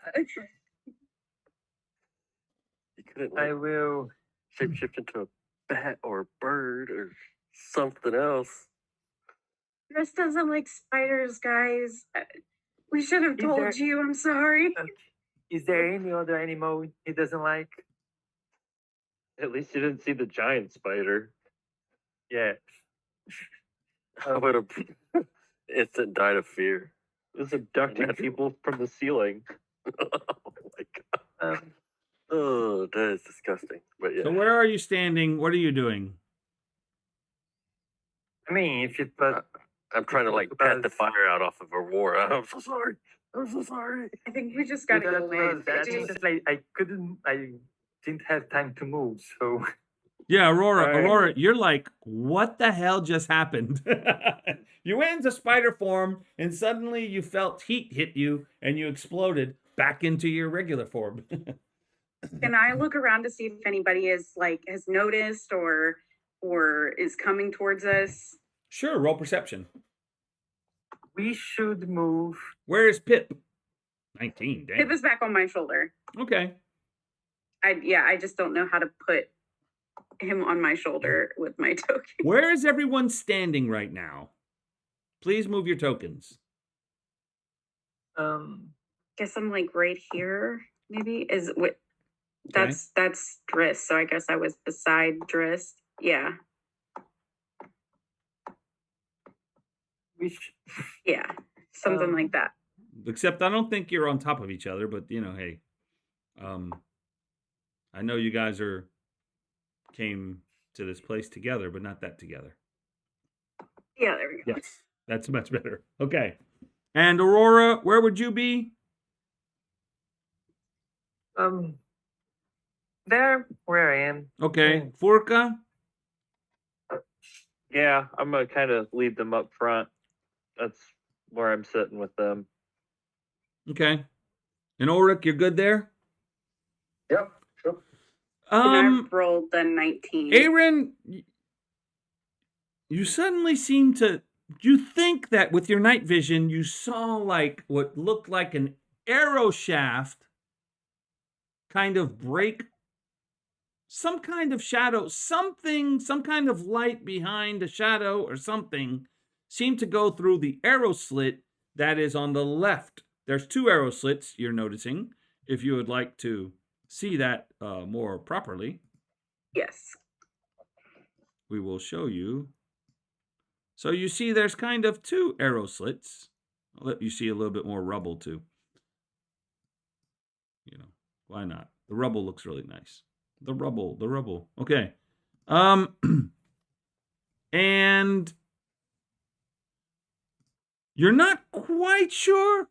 You couldn't I like will. shapeshift into a bat or a bird or something else. Tris doesn't like spiders, guys. We should have Is told there- you. I'm sorry. Is there any other animal he doesn't like? At least you didn't see the giant spider. Yeah. I would have instant died of fear. It was abducting Natural. people from the ceiling. Oh my god. Um, Oh, that is disgusting. But yeah. So where are you standing? What are you doing? I mean, if it was. I'm trying to like pat the fire out off of Aurora. I'm so sorry. I'm so sorry. I think we just gotta go in. That means like I didn't have time to move, so. Yeah, Aurora. All right. Aurora, you're like, what the hell just happened? You went into spider form, and suddenly you felt heat hit you, and you exploded back into your regular form. Can I look around to see if anybody has noticed or is coming towards us? Sure, roll perception. We should move. Where is Pip? 19, damn. Pip is back on my shoulder. Okay. I just don't know how to put him on my shoulder with my token. Where is everyone standing right now? Please move your tokens. Guess I'm like right here, maybe. Okay. That's Driss, so I guess I was beside Driss. Yeah. Yeah. Something like that. Except I don't think you're on top of each other, but hey. I know you guys came to this place together, but not that together. Yeah, there we go. Yes. That's much better. Okay. And Aurora, where would you be? There, where I am. Okay. Furka? Yeah, I'm gonna kind of lead them up front. That's where I'm sitting with them. Okay. And Ulrich, you're good there? Yep, sure. And I rolled the 19. Aaron, you suddenly seem to you think that with your night vision, you saw like what looked like an arrow shaft kind of break some kind of shadow, something, some kind of light behind a shadow or something seemed to go through the arrow slit that is on the left. There's two arrow slits you're noticing. If you would like to see that more properly, Yes. we will show you. So you see there's kind of two arrow slits. I'll let you see a little bit more rubble too. You know, why not? The rubble looks really nice. The rubble. Okay. And you're not quite sure,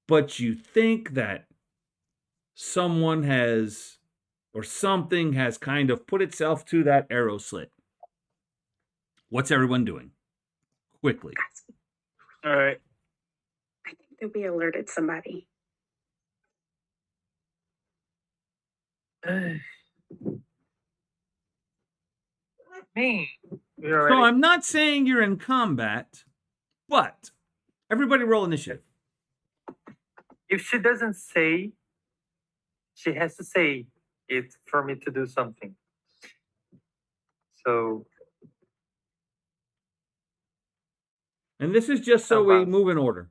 but you think that someone has or something has kind of put itself to that arrow slit. What's everyone doing? Quickly. All right. I think that we alerted somebody. Me. So I'm not saying you're in combat, but everybody roll initiative. If she doesn't say, she has to say it for me to do something. So, And this is just so we move in order.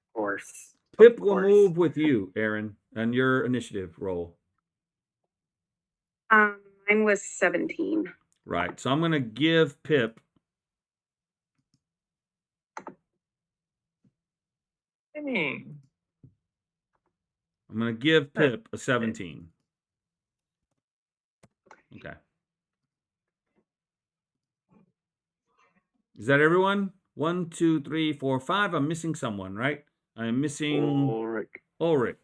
of course. Pip will move with you, Aaron, on your initiative roll. Mine was 17. Right. So I'm going to give Pip. I mean, I'm going to give Pip a 17. Okay. Is that everyone? 1, 2, 3, 4, 5. I'm missing someone, right? I'm missing Ulrich.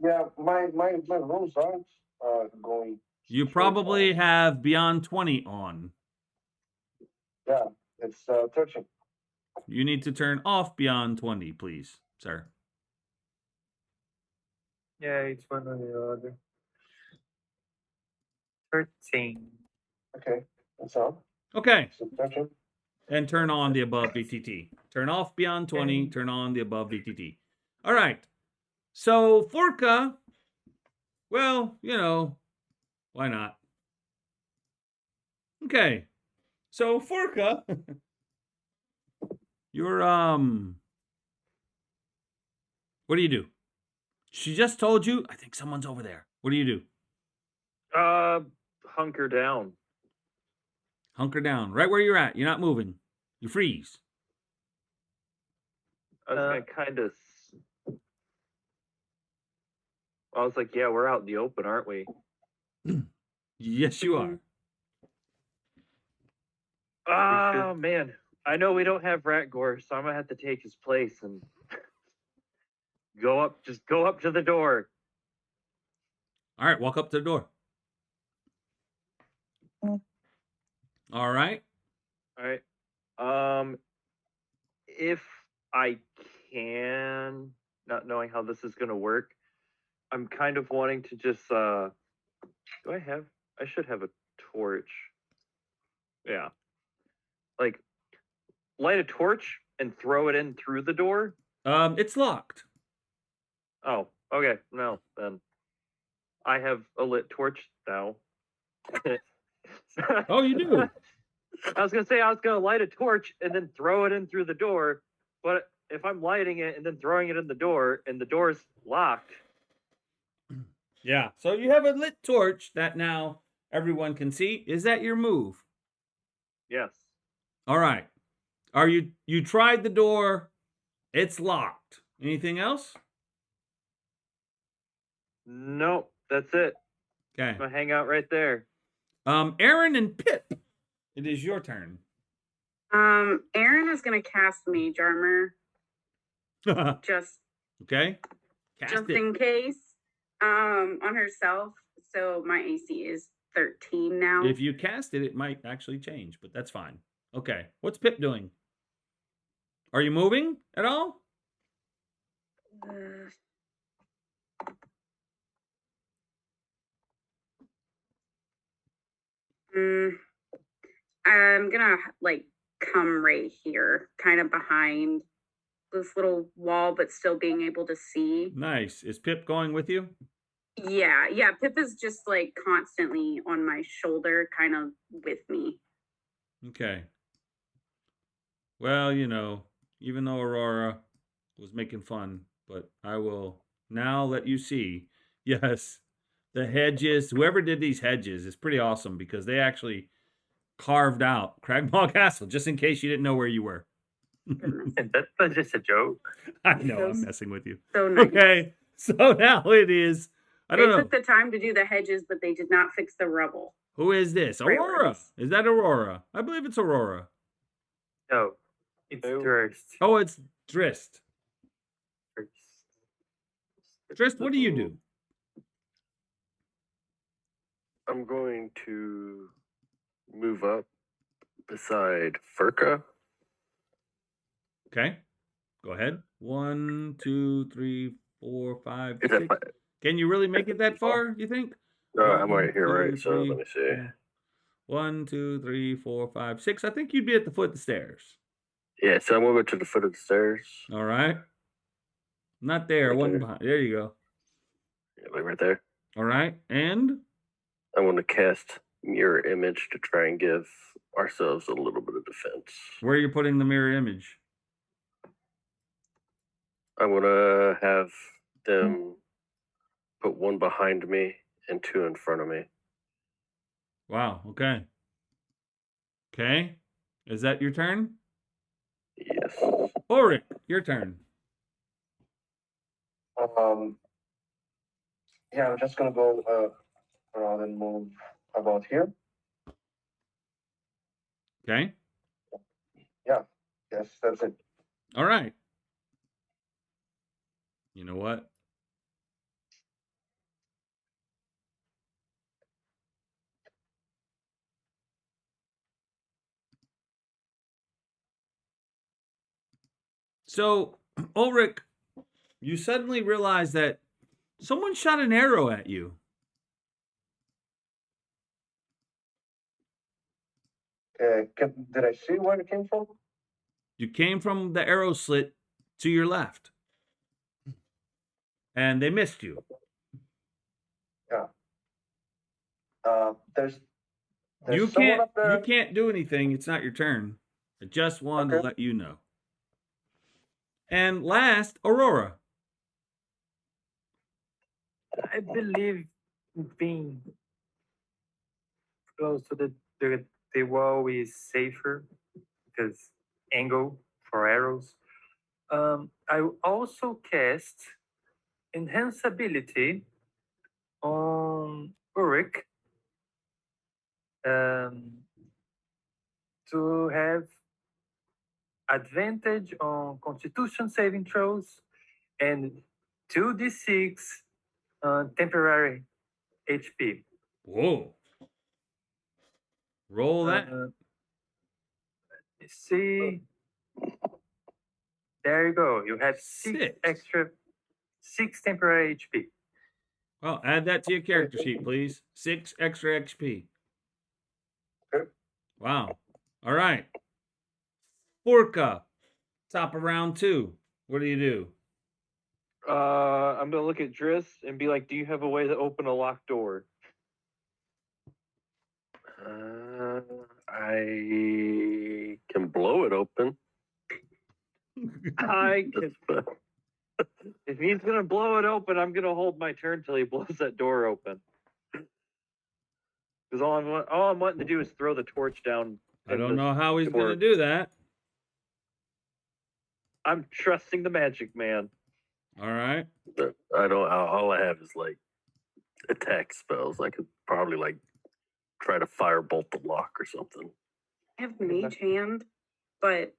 Yeah, my rolls aren't going. You straight probably on. have Beyond 20 on. Yeah, it's 13. You need to turn off Beyond 20, please, sir. yeah, it's one or the other. 13. Okay, that's all. Okay. So 13. And turn on the above VTT. Turn off Beyond 20, turn on the above VTT. All right. So, Forka, well, you know, why not? Okay. So, Forka, you're, what do you do? She just told you, I think someone's over there. What do you do? Hunker down. Hunker down. Right where you're at. You're not moving. You freeze. I was gonna kind of. I was like, yeah, we're out in the open, aren't we? Yes, you are. Oh man, I know we don't have rat gore, so I'm gonna have to take his place and just go up to the door. All right, walk up to the door. All right. All right. If I can, not knowing how this is gonna work, I'm kind of wanting to just I should have a torch. Yeah. Like light a torch and throw it in through the door. It's locked. Oh, okay. No, then I have a lit torch now. Oh, you do? I was gonna say I was gonna light a torch and then throw it in through the door, but if I'm lighting it and then throwing it in the door and the door's locked. Yeah. So you have a lit torch that now everyone can see. Is that your move? Yes. All right. Are you tried the door? It's locked. Anything else? Nope, that's it. Okay. I'm gonna hang out right there. Aaron and Pip, it is your turn. Aaron is gonna cast Mage Armor just Okay. Cast just it. in case. On herself. So my AC is 13 now. If you cast it, it might actually change, but that's fine. Okay. What's Pip doing? Are you moving at all? I'm gonna like come right here, kind of behind this little wall, but still being able to see. Nice. Is Pip going with you? Yeah. Pip is just like constantly on my shoulder, kind of with me. Okay. Well, even though Aurora was making fun, but I will now let you see. Yes, the hedges, whoever did these hedges is pretty awesome because they actually carved out Cragmaw Castle just in case you didn't know where you were. Goodness. And that was just a joke. I know, I'm Feels messing with you. so nice. Okay, so now it is, I They don't know. took the time to do the hedges, but they did not fix the rubble. Who is this? Aurora. Priorities. Is that Aurora? I believe it's Aurora. No, it's No. Durst. Oh, it's Drist. Drist, what do you do? I'm going to move up beside Furka. Okay, go ahead. 1, 2, 3, 4, 5, Is that 6. my, Can you really make it that far, you think? I'm right here, 1, right? 2, So 3, let me see. 4. 1, 2, 3, 4, 5, 6. I think you'd be at the foot of the stairs. Yeah, so I'm moving to the foot of the stairs. All right. Not there. Right One there. behind. There you go. Yeah, like right there. All right. And I want to cast mirror image to try and give ourselves a little bit of defense. where are you putting the mirror image? I want to have them put one behind me and two in front of me. Wow. Okay. Okay. Is that your turn? Yes. Ulrich, your turn. Yeah, I'm just gonna go around and move about here. Okay. Yes, that's it. All right. You know what? So, Ulrich, you suddenly realize that someone shot an arrow at you. Did I see where it came from? You came from the arrow slit to your left. And they missed you. Yeah. There's You someone up there. can't do anything. It's not your turn. I just wanted to Okay. let you know. And last, Aurora. I believe being close to the wall is safer because angle for arrows. I will also cast enhance ability on Ulrich to have advantage on Constitution saving throws and 2d6 temporary HP. Whoa. Roll that. Let's see. There you go. You have six temporary HP. Well, add that to your character sheet, please. 6 extra XP. Okay. Wow. All right. Forka. Top of round 2. What do you do? I'm gonna look at Driss and be like, "Do you have a way to open a locked door?" I can blow it open. I can. If he's gonna blow it open, I'm gonna hold my turn till he blows that door open. Because all I'm wanting to do is throw the torch down. I in don't this know how he's door. going to do that. I'm trusting the magic man. All right. I don't. All I have is like attack spells. I could probably like try to firebolt the lock or something. I have mage hand, but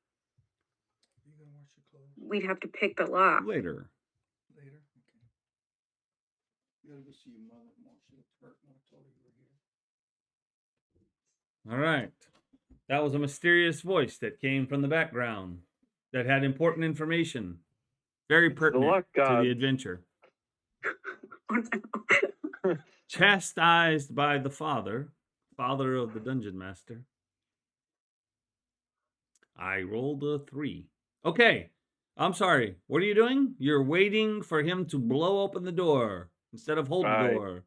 we'd have to pick the lock. Later. Later? Okay. You gotta go see your mother. Mom should have hurt when I told her you were here. All right. That was a mysterious voice that came from the background that had important information. Very pertinent luck to god. the adventure. Oh, no. Chastised by the father of the dungeon master. I rolled a 3. Okay. I'm sorry. What are you doing? You're waiting for him to blow open the door instead of hold the Right. door.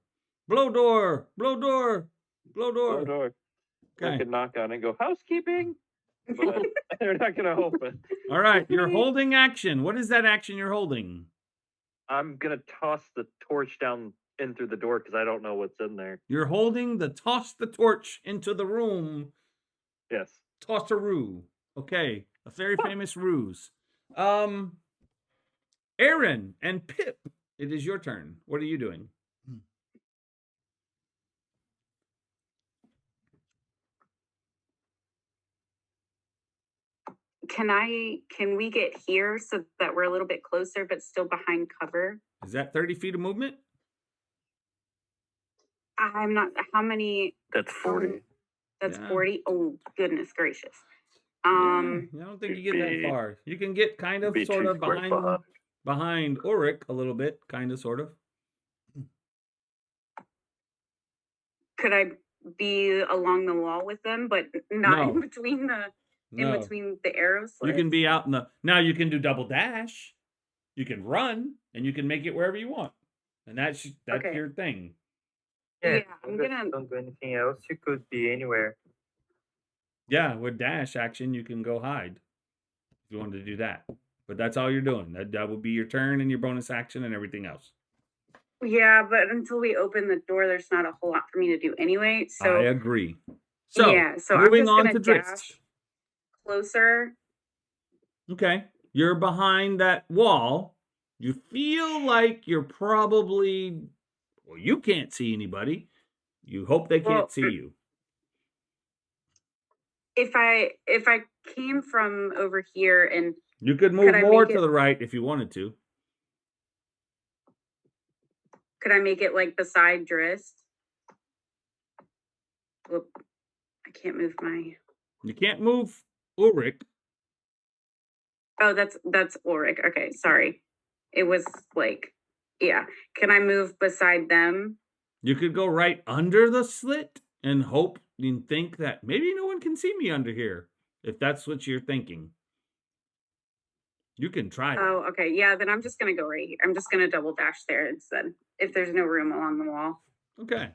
Blow door. Blow door. Blow door. Oh, door. I Okay. could knock on it and go, housekeeping, but they're not going to open. All right. You're holding action. What is that action you're holding? I'm going to toss the torch down in through the door because I don't know what's in there. You're holding the toss the torch into the room. Yes. Toss-a-roo. Okay. A very famous ruse. Aaron and Pip, it is your turn. What are you doing? Can we get here so that we're a little bit closer but still behind cover? Is that 30 feet of movement? I'm not, how many? That's 40. That's Yeah. 40? Oh, goodness gracious. Yeah, I don't think you get that be- far. You can get kind of be sort 2 of squares behind Ulrich a little bit, kind of sort of. Could I be along the wall with them, but not No. in between No. the arrow slits? You can be out in the now you can do double dash. You can run and you can make it wherever you want. And that's Okay. your thing. Yeah, as I'm long as gonna- you don't do anything else, you could be anywhere. Yeah, with dash action you can go hide if you wanted to do that. But that's all you're doing. That would be your turn and your bonus action and everything else. Yeah, but until we open the door, there's not a whole lot for me to do anyway. So I agree. So, yeah, so I'm moving just on gonna to Drist. dash closer. Okay. You're behind that wall. You feel like you're probably, well, you can't see anybody. You hope they can't Well, see you. If I came from over here and You could move I more make to it- the right if you wanted to. could I make it like beside Drist? Whoop. I can't move my. You can't move Ulrich. Oh, that's Ulrich. Okay, sorry. It was like, yeah. Can I move beside them? You could go right under the slit and hope and think that maybe no one can see me under here. If that's what you're thinking. You can try that. Oh, okay. Yeah, then I'm just gonna go right here. I'm just gonna double dash there instead. If there's no room along the wall. Okay.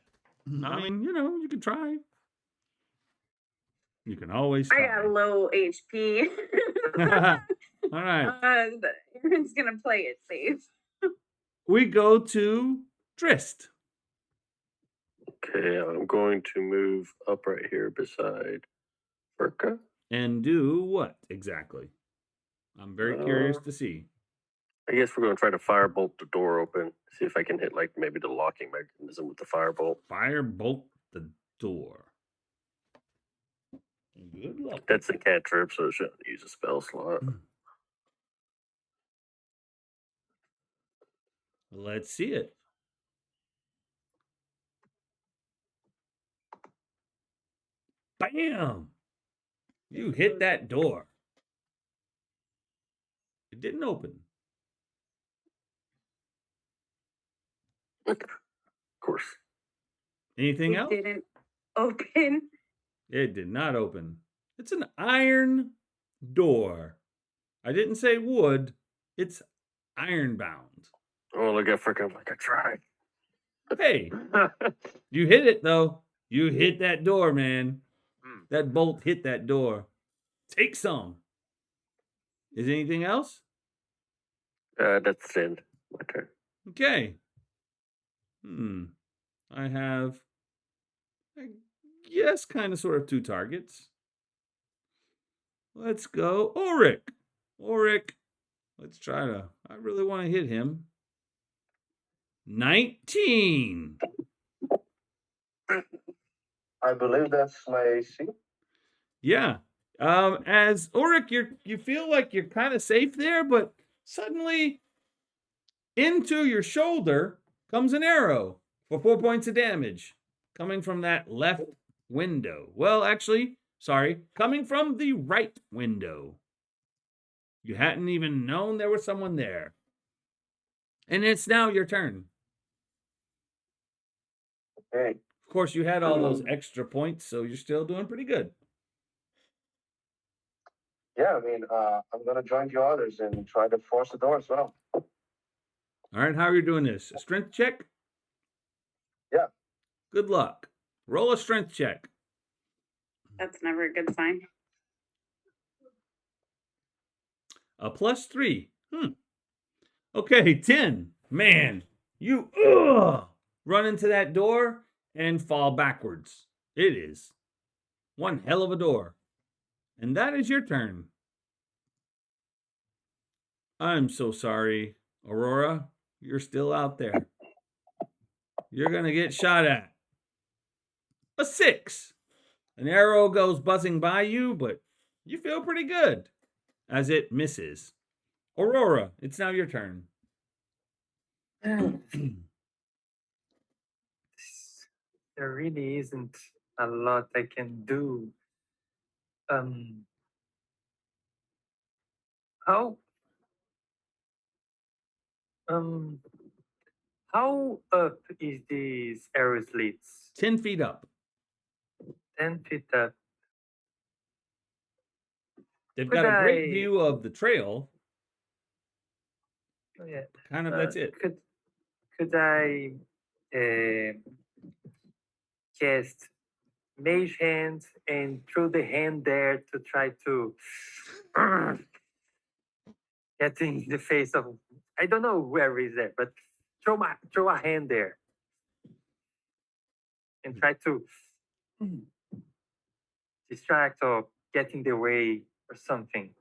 I mean, you can try. You can always try. I got low HP. All right. Aaron's gonna play it safe. We go to Drist. Okay, I'm going to move up right here beside Burka. And do what exactly? I'm very curious to see. I guess we're going to try to firebolt the door open. See if I can hit like maybe the locking mechanism with the firebolt. Firebolt the door. Good luck. That's a cantrip, so it shouldn't use a spell slot. Let's see it. Bam! You hit that door. It didn't open. Of course. Anything It else? didn't open. It did not open. It's an iron door. I didn't say wood. It's iron bound. Oh, look at freaking like I tried. Hey, you hit it though. You hit that door, man. That bolt hit that door. Take some. Is anything else? That's the end. My turn. Okay. I have, I guess, kind of sort of 2 targets. Let's go. Ulrich. Ulrich. Let's try to, I really want to hit him. 19. I believe that's my AC. Yeah. As Ulrich, you feel like you're kind of safe there, but suddenly into your shoulder comes an arrow for 4 points of damage coming from that left window. Well, actually, sorry, coming from the right window. You hadn't even known there was someone there. And it's now your turn. Okay. Of course, you had all those extra points, so you're still doing pretty good. yeah, I mean, I'm gonna join the others and try to force the door as well. All right, how are you doing this? A strength check? Yeah. Good luck. Roll a strength check. That's never a good sign. A +3. Okay, 10. Man, you run into that door and fall backwards. It is one hell of a door. And that is your turn. I'm so sorry, Aurora. You're still out there. You're going to get shot at. A 6. An arrow goes buzzing by you, but you feel pretty good as it misses. Aurora, it's now your turn. There really isn't a lot I can do. How um how up is this arrow slits? 10 feet up. 10 feet up. They've Could got a great I- view of the trail. Oh, yeah. Kind of that's it. Could I cast mage hand and throw the hand there to try to get in the face of, I don't know where is that, but throw a hand there and try to distract or get in the way or something.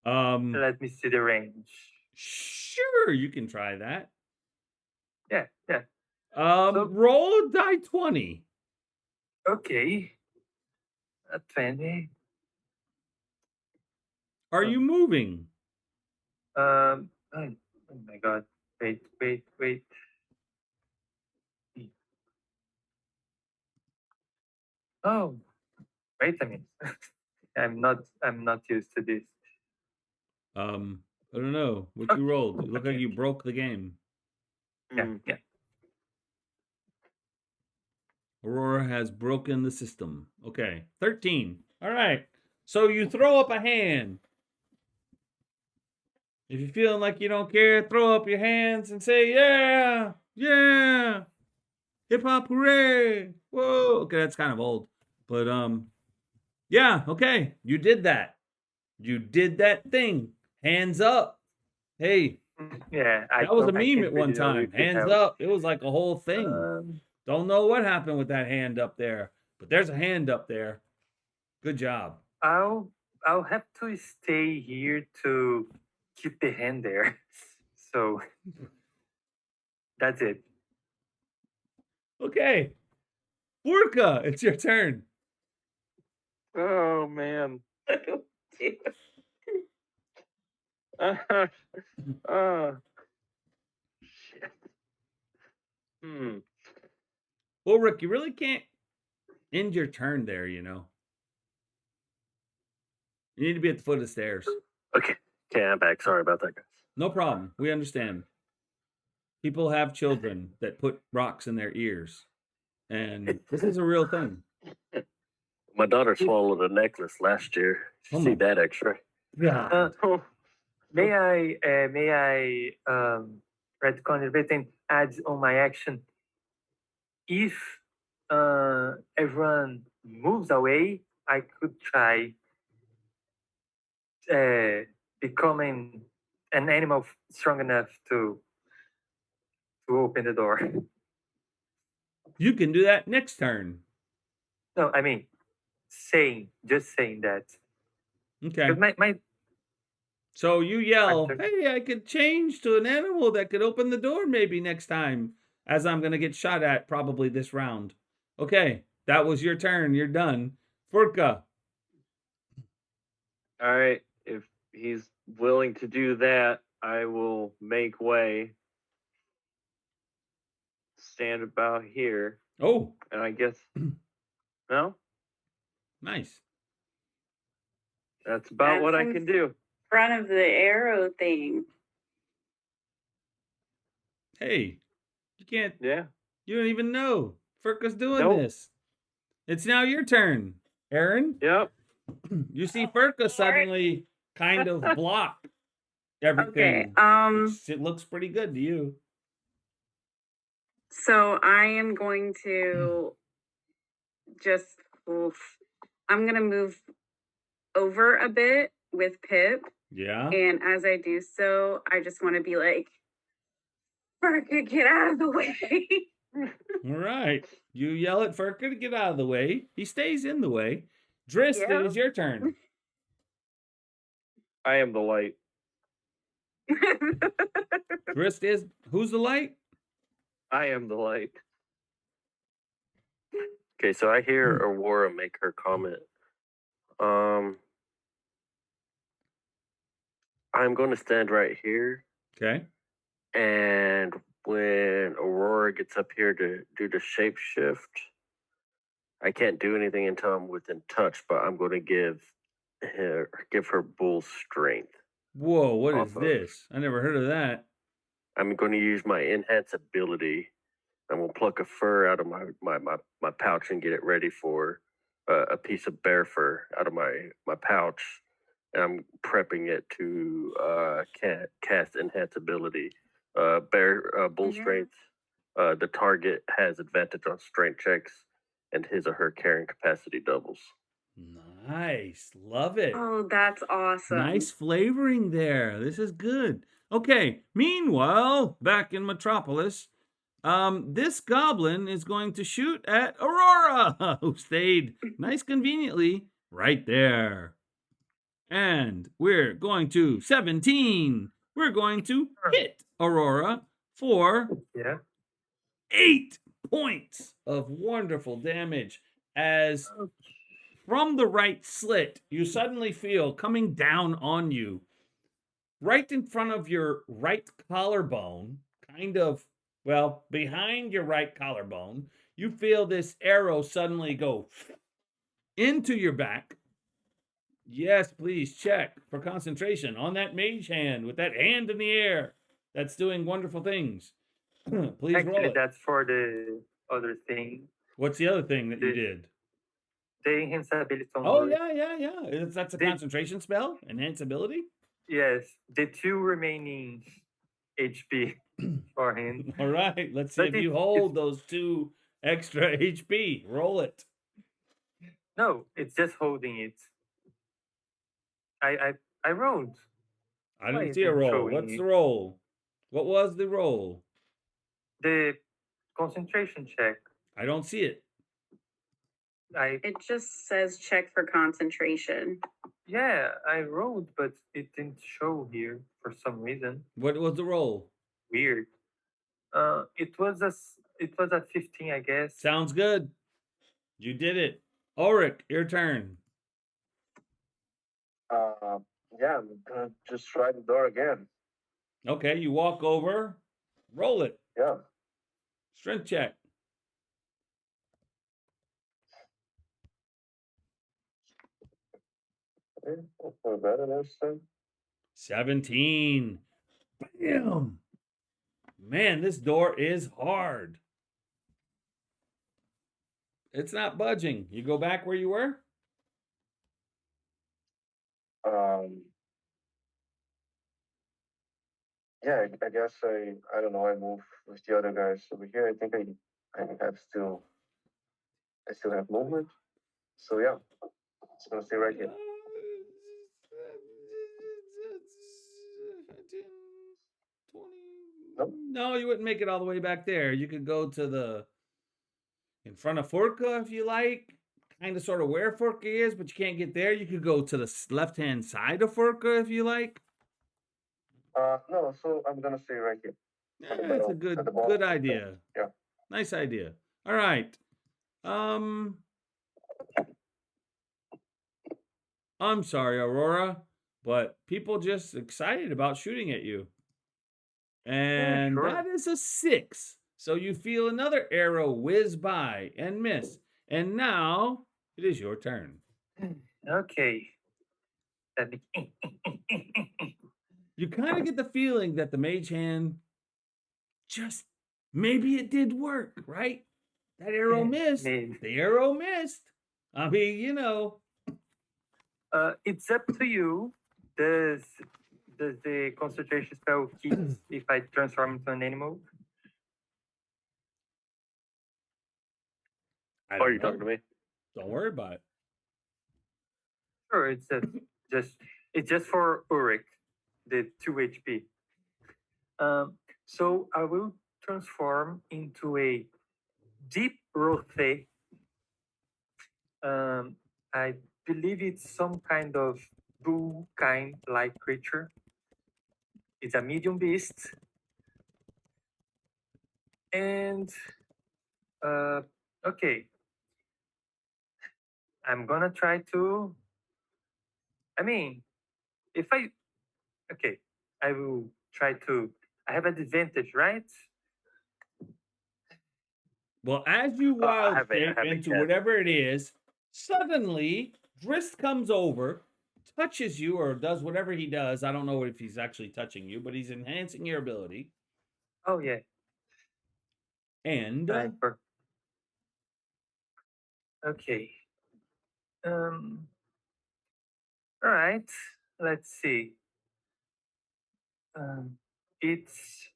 Let me see the range. Sure, you can try that. Yeah. Roll a die 20. Okay. A 20. Are you moving? Oh my god. Wait. Oh, wait a minute. I'm not used to this. I don't know what you rolled. It looked like you broke the game. Yeah. Aurora has broken the system. Okay, 13. All right. So you throw up a hand. If you're feeling like you don't care, throw up your hands and say, yeah, yeah, hip hop hooray. Whoa. Okay, that's kind of old. But yeah, okay. You did that. You did that thing. Hands up. Hey, Yeah. that was a I meme can't at one really know time. if it Hands helps. up. It was like a whole thing. Don't know what happened with that hand up there, but there's a hand up there. Good job. I'll have to stay here to keep the hand there. So that's it. Okay. Furka, it's your turn. Oh man. Shit. Well, Rick, you really can't end your turn there, you know. You need to be at the foot of the stairs. Okay, I'm back. Sorry about that, guys. No problem. We understand. People have children that put rocks in their ears. And this is a real thing. My daughter swallowed a necklace last year. Did you see that X-ray? Yeah. May I retcon a bit and add on my action? If everyone moves away, I could try becoming an animal strong enough to open the door. You can do that next turn. No, I mean, just saying that. Okay. 'Cause my So you yell, turn. hey, I could change to an animal that could open the door maybe next time, as I'm going to get shot at probably this round. Okay, that was your turn. You're done. Furka. All right. If he's willing to do that, I will make way. Stand about here. Oh, And I guess no? nice. That's about what I That's can do. Front of the arrow thing. Hey, you can't, Yeah. you don't even know. Furka's doing Nope. this. It's now your turn. Aaron? Yep. You see Furka suddenly kind of block everything. It looks pretty good to you. So I am going to just, I'm gonna move over a bit with Pip. Yeah. And as I do so, I just want to be like, Furka, get out of the way. All right. You yell at Furka to get out of the way. He stays in the way. Drist, it is your turn. I am the light. Drist is who's the light? I am the light. Okay, so I hear Aurora make her comment. I'm going to stand right here, Okay. and when Aurora gets up here to do the shapeshift, I can't do anything until I'm within touch, but I'm going to give her bull strength. Whoa, what is Off of- this? I never heard of that. I'm going to use my enhance ability. I'm going to pluck a fur out of my pouch and get it ready for a piece of bear fur out of my pouch. And I'm prepping it to cast enhance ability. Bull strength. The target has advantage on strength checks, and his or her carrying capacity doubles. Nice. Love it. Oh, that's awesome. Nice flavoring there. This is good. Okay. Meanwhile, back in Metropolis, this goblin is going to shoot at Aurora, who stayed nice conveniently right there. And we're going to 17. We're going to hit Aurora for 8 points of wonderful damage as from the right slit, you suddenly feel coming down on you, right in front of your right collarbone, kind of, well, behind your right collarbone, you feel this arrow suddenly go into your back. Yes, please check for concentration on that mage hand with that hand in the air. That's doing wonderful things. Please roll Actually, it. that's for the other thing. What's the other thing that you did? The enhance ability on Oh, Lord. yeah. That's a concentration spell? Enhance ability? Yes, the 2 remaining HP for him. All right, let's see But if you hold those 2 extra HP. Roll it. No, it's just holding it. I rolled. I Why didn't is see a it roll. showing What's me? the roll? What was the roll? The concentration check. I don't see it. It just says check for concentration. Yeah, I rolled, but it didn't show here for some reason. What was the roll? Weird. It was a 15, I guess. Sounds good. You did it. Ulrich, your turn. Yeah, I'm gonna just try the door again. Okay, you walk over. Roll it. Yeah. Strength check. Okay, hopefully better this time. 17. Bam! Man, this door is hard. It's not budging. You go back where you were? Yeah, I guess I don't know. I move with the other guys over here. I think I still have movement. So yeah, it's gonna stay right here. Nope. No, you wouldn't make it all the way back there. You could go to the in front of Forka if you like. Kind of sort of where Forka is, but you can't get there. You could go to the left-hand side of Forka if you like. No, so I'm gonna stay right here. Yeah, that's a good idea. Yeah. Nice idea. All right. I'm sorry, Aurora, but people just excited about shooting at you. And sure. that is a 6. So you feel another arrow whiz by and miss. And now it is your turn. Okay. You kind of get the feeling that the mage hand just maybe it did work, right? That arrow missed. Maybe. The arrow missed. I mean, you know. It's up to you. Does the concentration spell keep if I transform into an animal? I Oh, don't are you know. talking to me? Don't worry about it. Sure, it's just for Ulrich, the 2 HP. So I will transform into a deep rothe. I believe it's some kind of bull kind like creature. It's a medium beast. And okay. I'm gonna try to. I mean, if I okay, I will try to. I have an advantage, right? Well, as you I wild have it. I shape have it. into Yes. whatever it is, suddenly Drist comes over, touches you, or does whatever he does. I don't know if he's actually touching you, but he's enhancing your ability. Oh yeah. And Okay. All right. Let's see. It's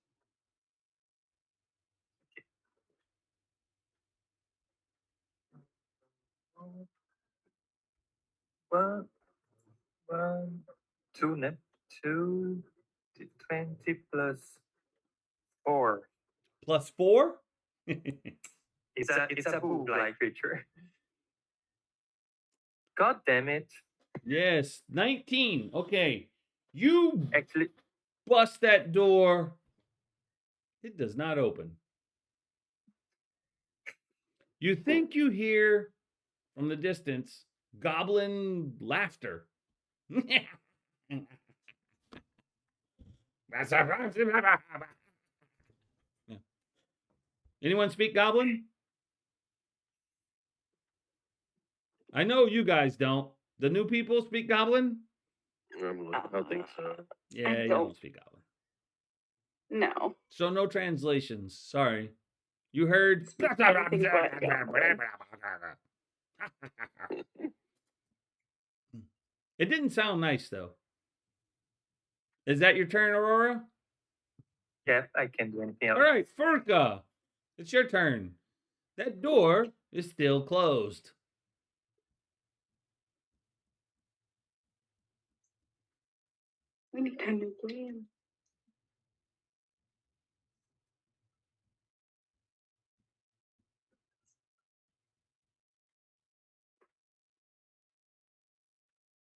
one, one, two, ne? 20 plus 4. +4? It's a bull like creature. God damn it! Yes, 19. Okay. You Actually, bust that door. It does not open. You think you hear from the distance goblin laughter. Yeah. Anyone speak goblin? I know you guys don't. The new people speak goblin? I think so. Yeah, you don't. don't speak goblin. No. So no translations. Sorry. You heard. Anything but goblin. It didn't sound nice though. Is that your turn, Aurora? yeah, I can't do anything else. All right, Furka. It's your turn. That door is still closed. We need a new plan.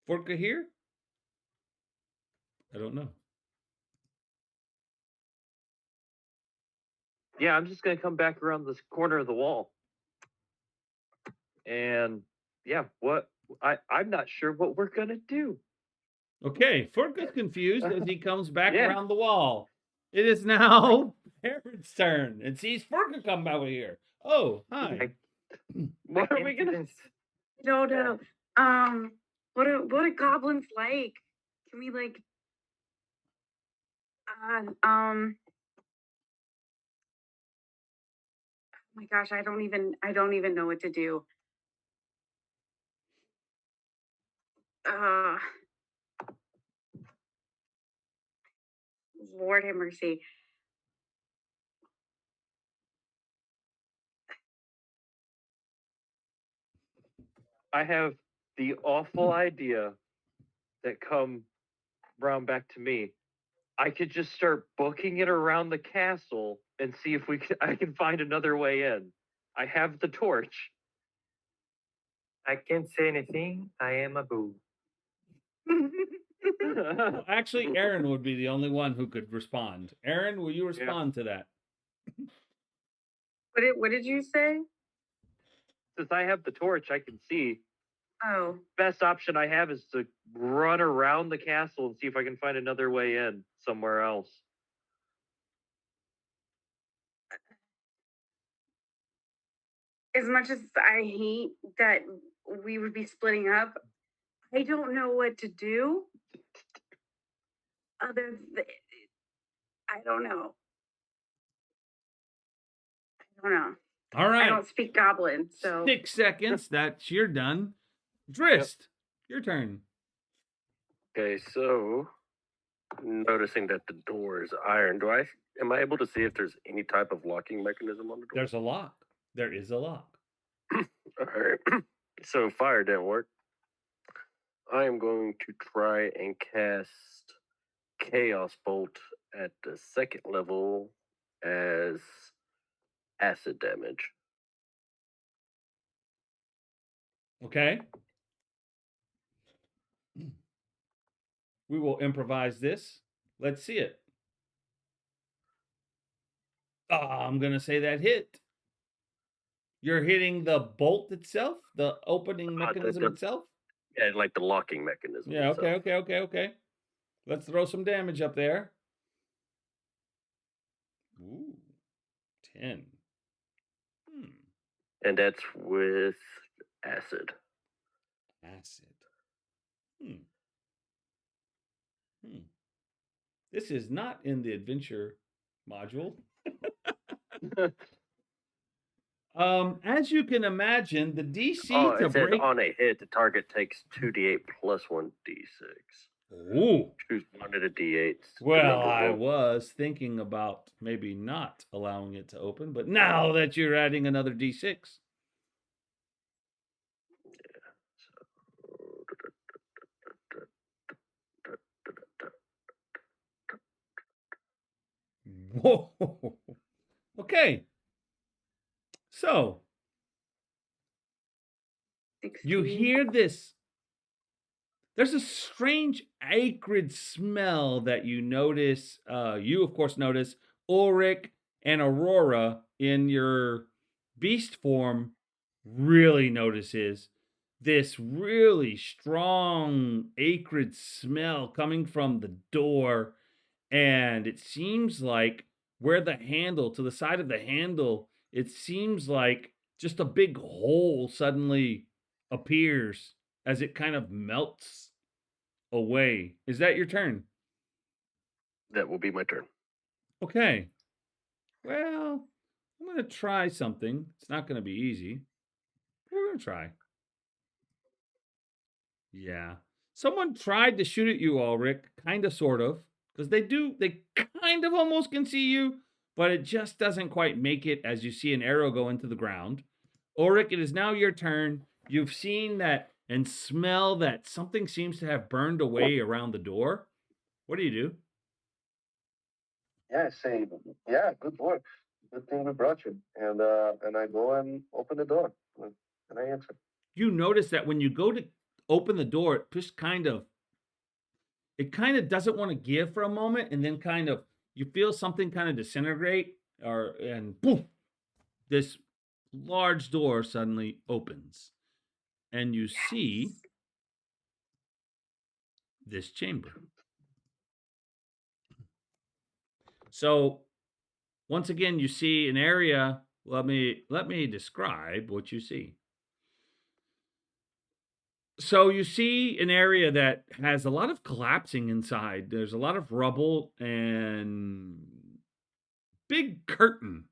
Furka here? I don't know. Yeah, I'm just gonna come back around this corner of the wall. And yeah, I'm not sure what we're gonna do. Okay, Furka's confused as he comes back Yeah. around the wall. It is now Aaron's turn and sees Furka come over here. Oh, hi. What are we gonna No, no. What are goblins like? Can we like oh my gosh, I don't even know what to do. Uh Lord have mercy. I have the awful idea that come round back to me. I could just start booking it around the castle and see if I can find another way in. I have the torch. I can't say anything. I am a bull. Well, actually, Aaron would be the only one who could respond. Aaron, will you respond to that? What did you say? Since I have the torch, I can see. Oh. Best option I have is to run around the castle and see if I can find another way in somewhere else. As much as I hate that we would be splitting up, I don't know what to do. I don't know. I don't know. All right. I don't speak goblin, so 6 seconds. That's you're done. Drist, your turn. Okay, so noticing that the door is iron, am I able to see if there's any type of locking mechanism on the door? There's a lock. There is a lock. All right. So fire didn't work. I am going to try and cast Chaos Bolt at the second level as acid damage. Okay. We will improvise this. Let's see it. I'm going to say that hit. You're hitting the bolt itself, the opening mechanism itself? Yeah, like the locking mechanism. Yeah, itself. okay. Let's throw some damage up there. Ooh, 10. And that's with acid. Acid. This is not in the adventure module. As you can imagine, the DC to it says break. on a hit, the target takes 2d8 plus 1d6. Ooh. Choose one of the d8s. Well, I was thinking about maybe not allowing it to open, but now that you're adding another D6. Whoa. Okay. So, you 16. hear this. There's a strange acrid smell that you notice. You, of course, notice Ulrich and Aurora in your beast form really notices this really strong acrid smell coming from the door. And it seems like where the handle, to the side of the handle, it seems like just a big hole suddenly appears as it kind of melts away. Is that your turn? That will be my turn. Okay. Well, I'm going to try something. It's not going to be easy. We're going to try. Yeah. Someone tried to shoot at you, Ulrich. Kind of, sort of. Because they kind of almost can see you, but it just doesn't quite make it as you see an arrow go into the ground. Ulrich, it is now your turn. You've seen that and smell that something seems to have burned away around the door. What do you do? Yeah, I say, yeah, good work. Good thing we brought you. And I go and open the door and I enter. You notice that when you go to open the door, it just kind of doesn't want to give for a moment, and then kind of you feel something kind of disintegrate, and boom, this large door suddenly opens, and you see this chamber. So once again, you see an area. Let me describe what you see. So you see an area that has a lot of collapsing inside. There's a lot of rubble and big curtain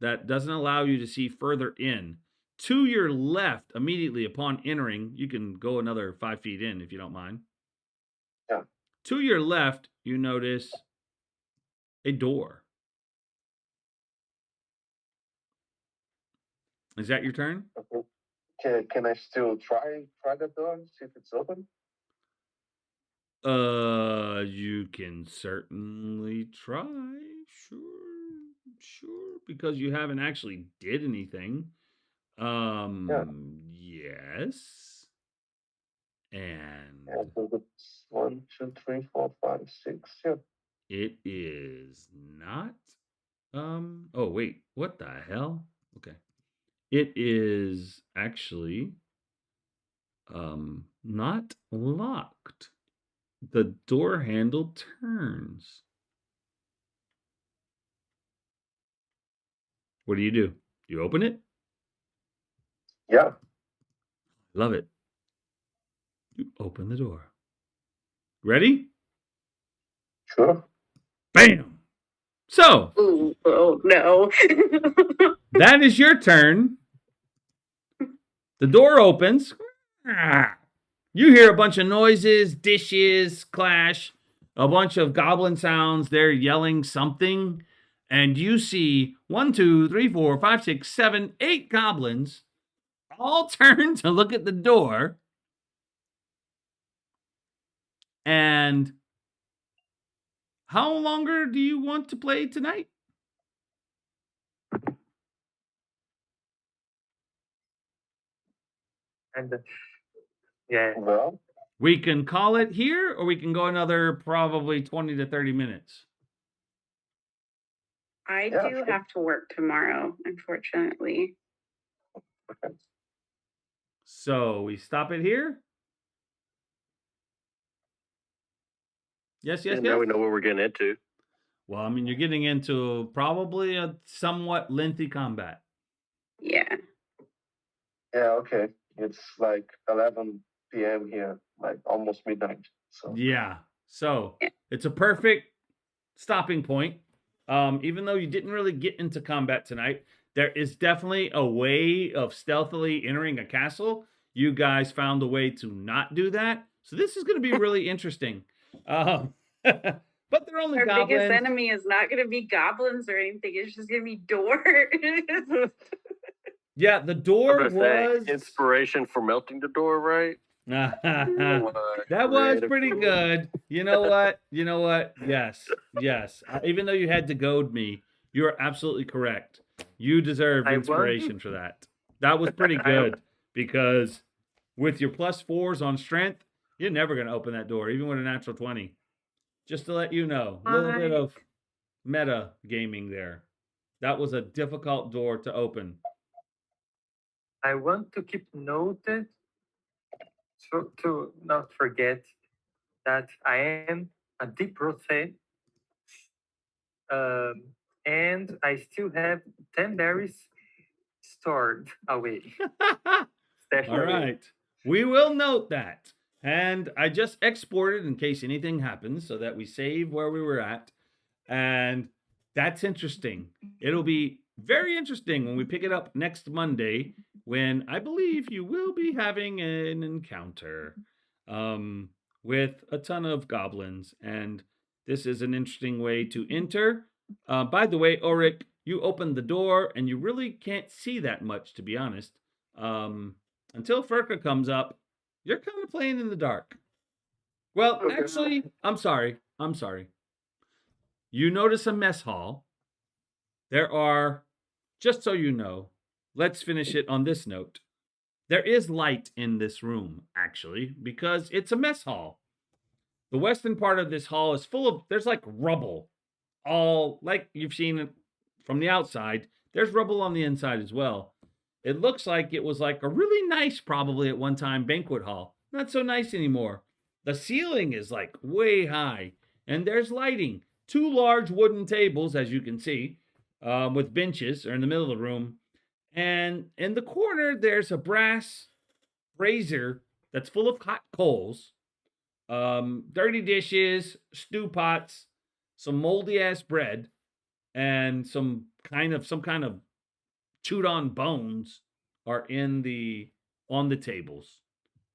that doesn't allow you to see further in. To your left, immediately upon entering, you can go another 5 feet in if you don't mind. Yeah. To your left, you notice a door. Is that your turn? Okay. Can I still try the door, see if it's open? You can certainly try. Sure, because you haven't actually did anything. Yes. And Yeah, so it's 1, 2, 3, 4, 5, 6. Yeah. it is not. Oh, wait. What the hell? Okay. It is actually not locked. The door handle turns. What do? You open it? Yeah. Love it. You open the door. Ready? Sure. Bam! So, Ooh, oh no. that is your turn. The door opens. You hear a bunch of noises, dishes clash, a bunch of goblin sounds. They're yelling something. And you see 1, 2, 3, 4, 5, 6, 7, 8 goblins all turn to look at the door. And how longer do you want to play tonight? And yeah, Well, We can call it here, or we can go another probably 20 to 30 minutes. I Yeah, do sure. have to work tomorrow, unfortunately. So we stop it here? Yes, yes, And now yes. we know what we're getting into. Well, I mean, you're getting into probably a somewhat lengthy combat. Yeah. Yeah, okay. It's like 11 p.m. here, like almost midnight. So Yeah. So Yeah. it's a perfect stopping point. Even though you didn't really get into combat tonight, there is definitely a way of stealthily entering a castle. You guys found a way to not do that. So this is going to be really interesting. But they're only Our biggest goblins. enemy is not going to be goblins or anything. It's just going to be doors. Yeah, the I'm door gonna say was inspiration for melting the door, right? that was Creative pretty tool. good. You know what? You know what? Yes, yes. Even though you had to goad me, you are absolutely correct. You deserve I inspiration for that. That was pretty good because with your +4s on strength, you're never going to open that door, even with a natural 20. Just to let you know, a little bit of meta gaming there. That was a difficult door to open. I want to keep noted to not forget that I am a deep rosé, and I still have 10 berries stored away. Stashed All away. right. We will note that. And I just exported in case anything happens so that we save where we were at. And that's interesting. It'll be very interesting when we pick it up next Monday when I believe you will be having an encounter with a ton of goblins. And this is an interesting way to enter. By the way, Ulrich, you opened the door and you really can't see that much, to be honest. Until Furka comes up, you're kind of playing in the dark. Well, Okay. actually, I'm sorry. You notice a mess hall. There are, just so you know, let's finish it on this note. There is light in this room, actually, because it's a mess hall. The western part of this hall is full of, there's like rubble, all like you've seen it from the outside. There's rubble on the inside as well. It looks like it was like a really nice, probably at one time, banquet hall. Not so nice anymore. The ceiling is like way high, and there's lighting. 2 large wooden tables, as you can see, with benches are in the middle of the room. And in the corner, there's a brass brazier that's full of hot coals, dirty dishes, stew pots, some moldy ass bread, and some kind of chewed on bones are on the tables.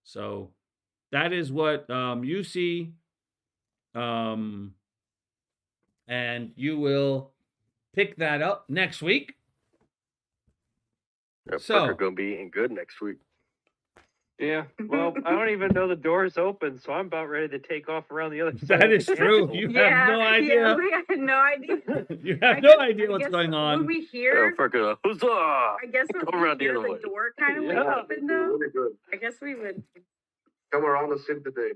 So that is what you see, um, and you will pick that up next week. Fucker gonna be eating good next week. Yeah. Well, I don't even know the door's open, so I'm about ready to take off around the other side. That of is the true. castle. You have no idea. Yeah, we had no idea. You have I no guess- idea I what's guess going When on. we hear, Fucker, huzzah! I guess when Go we around the hear other the way. door kind of Yeah. open though, Really good. I guess we would. Come around and sit today.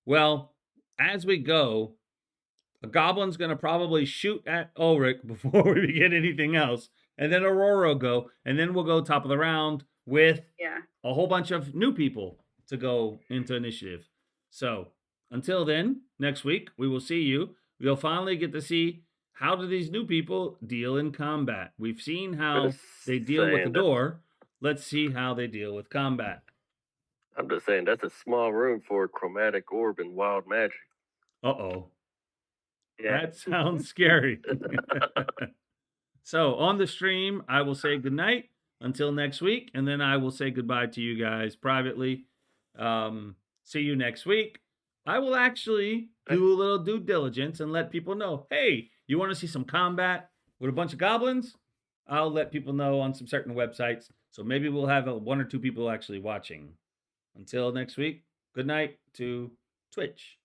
Well, as we go, a goblin's going to probably shoot at Ulrich before we begin anything else. And then Aurora will go. And then we'll go top of the round with Yeah. a whole bunch of new people to go into initiative. So until then, next week, we will see you. We'll finally get to see how do these new people deal in combat. We've seen how Just they deal with the saying, that's- door. Let's see how they deal with combat. I'm just saying that's a small room for chromatic orb and wild magic. Uh-oh. Yeah. That sounds scary. So on the stream, I will say goodnight. until next week, and then I will say goodbye to you guys privately. See you next week. I will actually do a little due diligence and let people know, hey, you want to see some combat with a bunch of goblins? I'll let people know on some certain websites. So maybe we'll have one or two people actually watching. Until next week, good night to Twitch.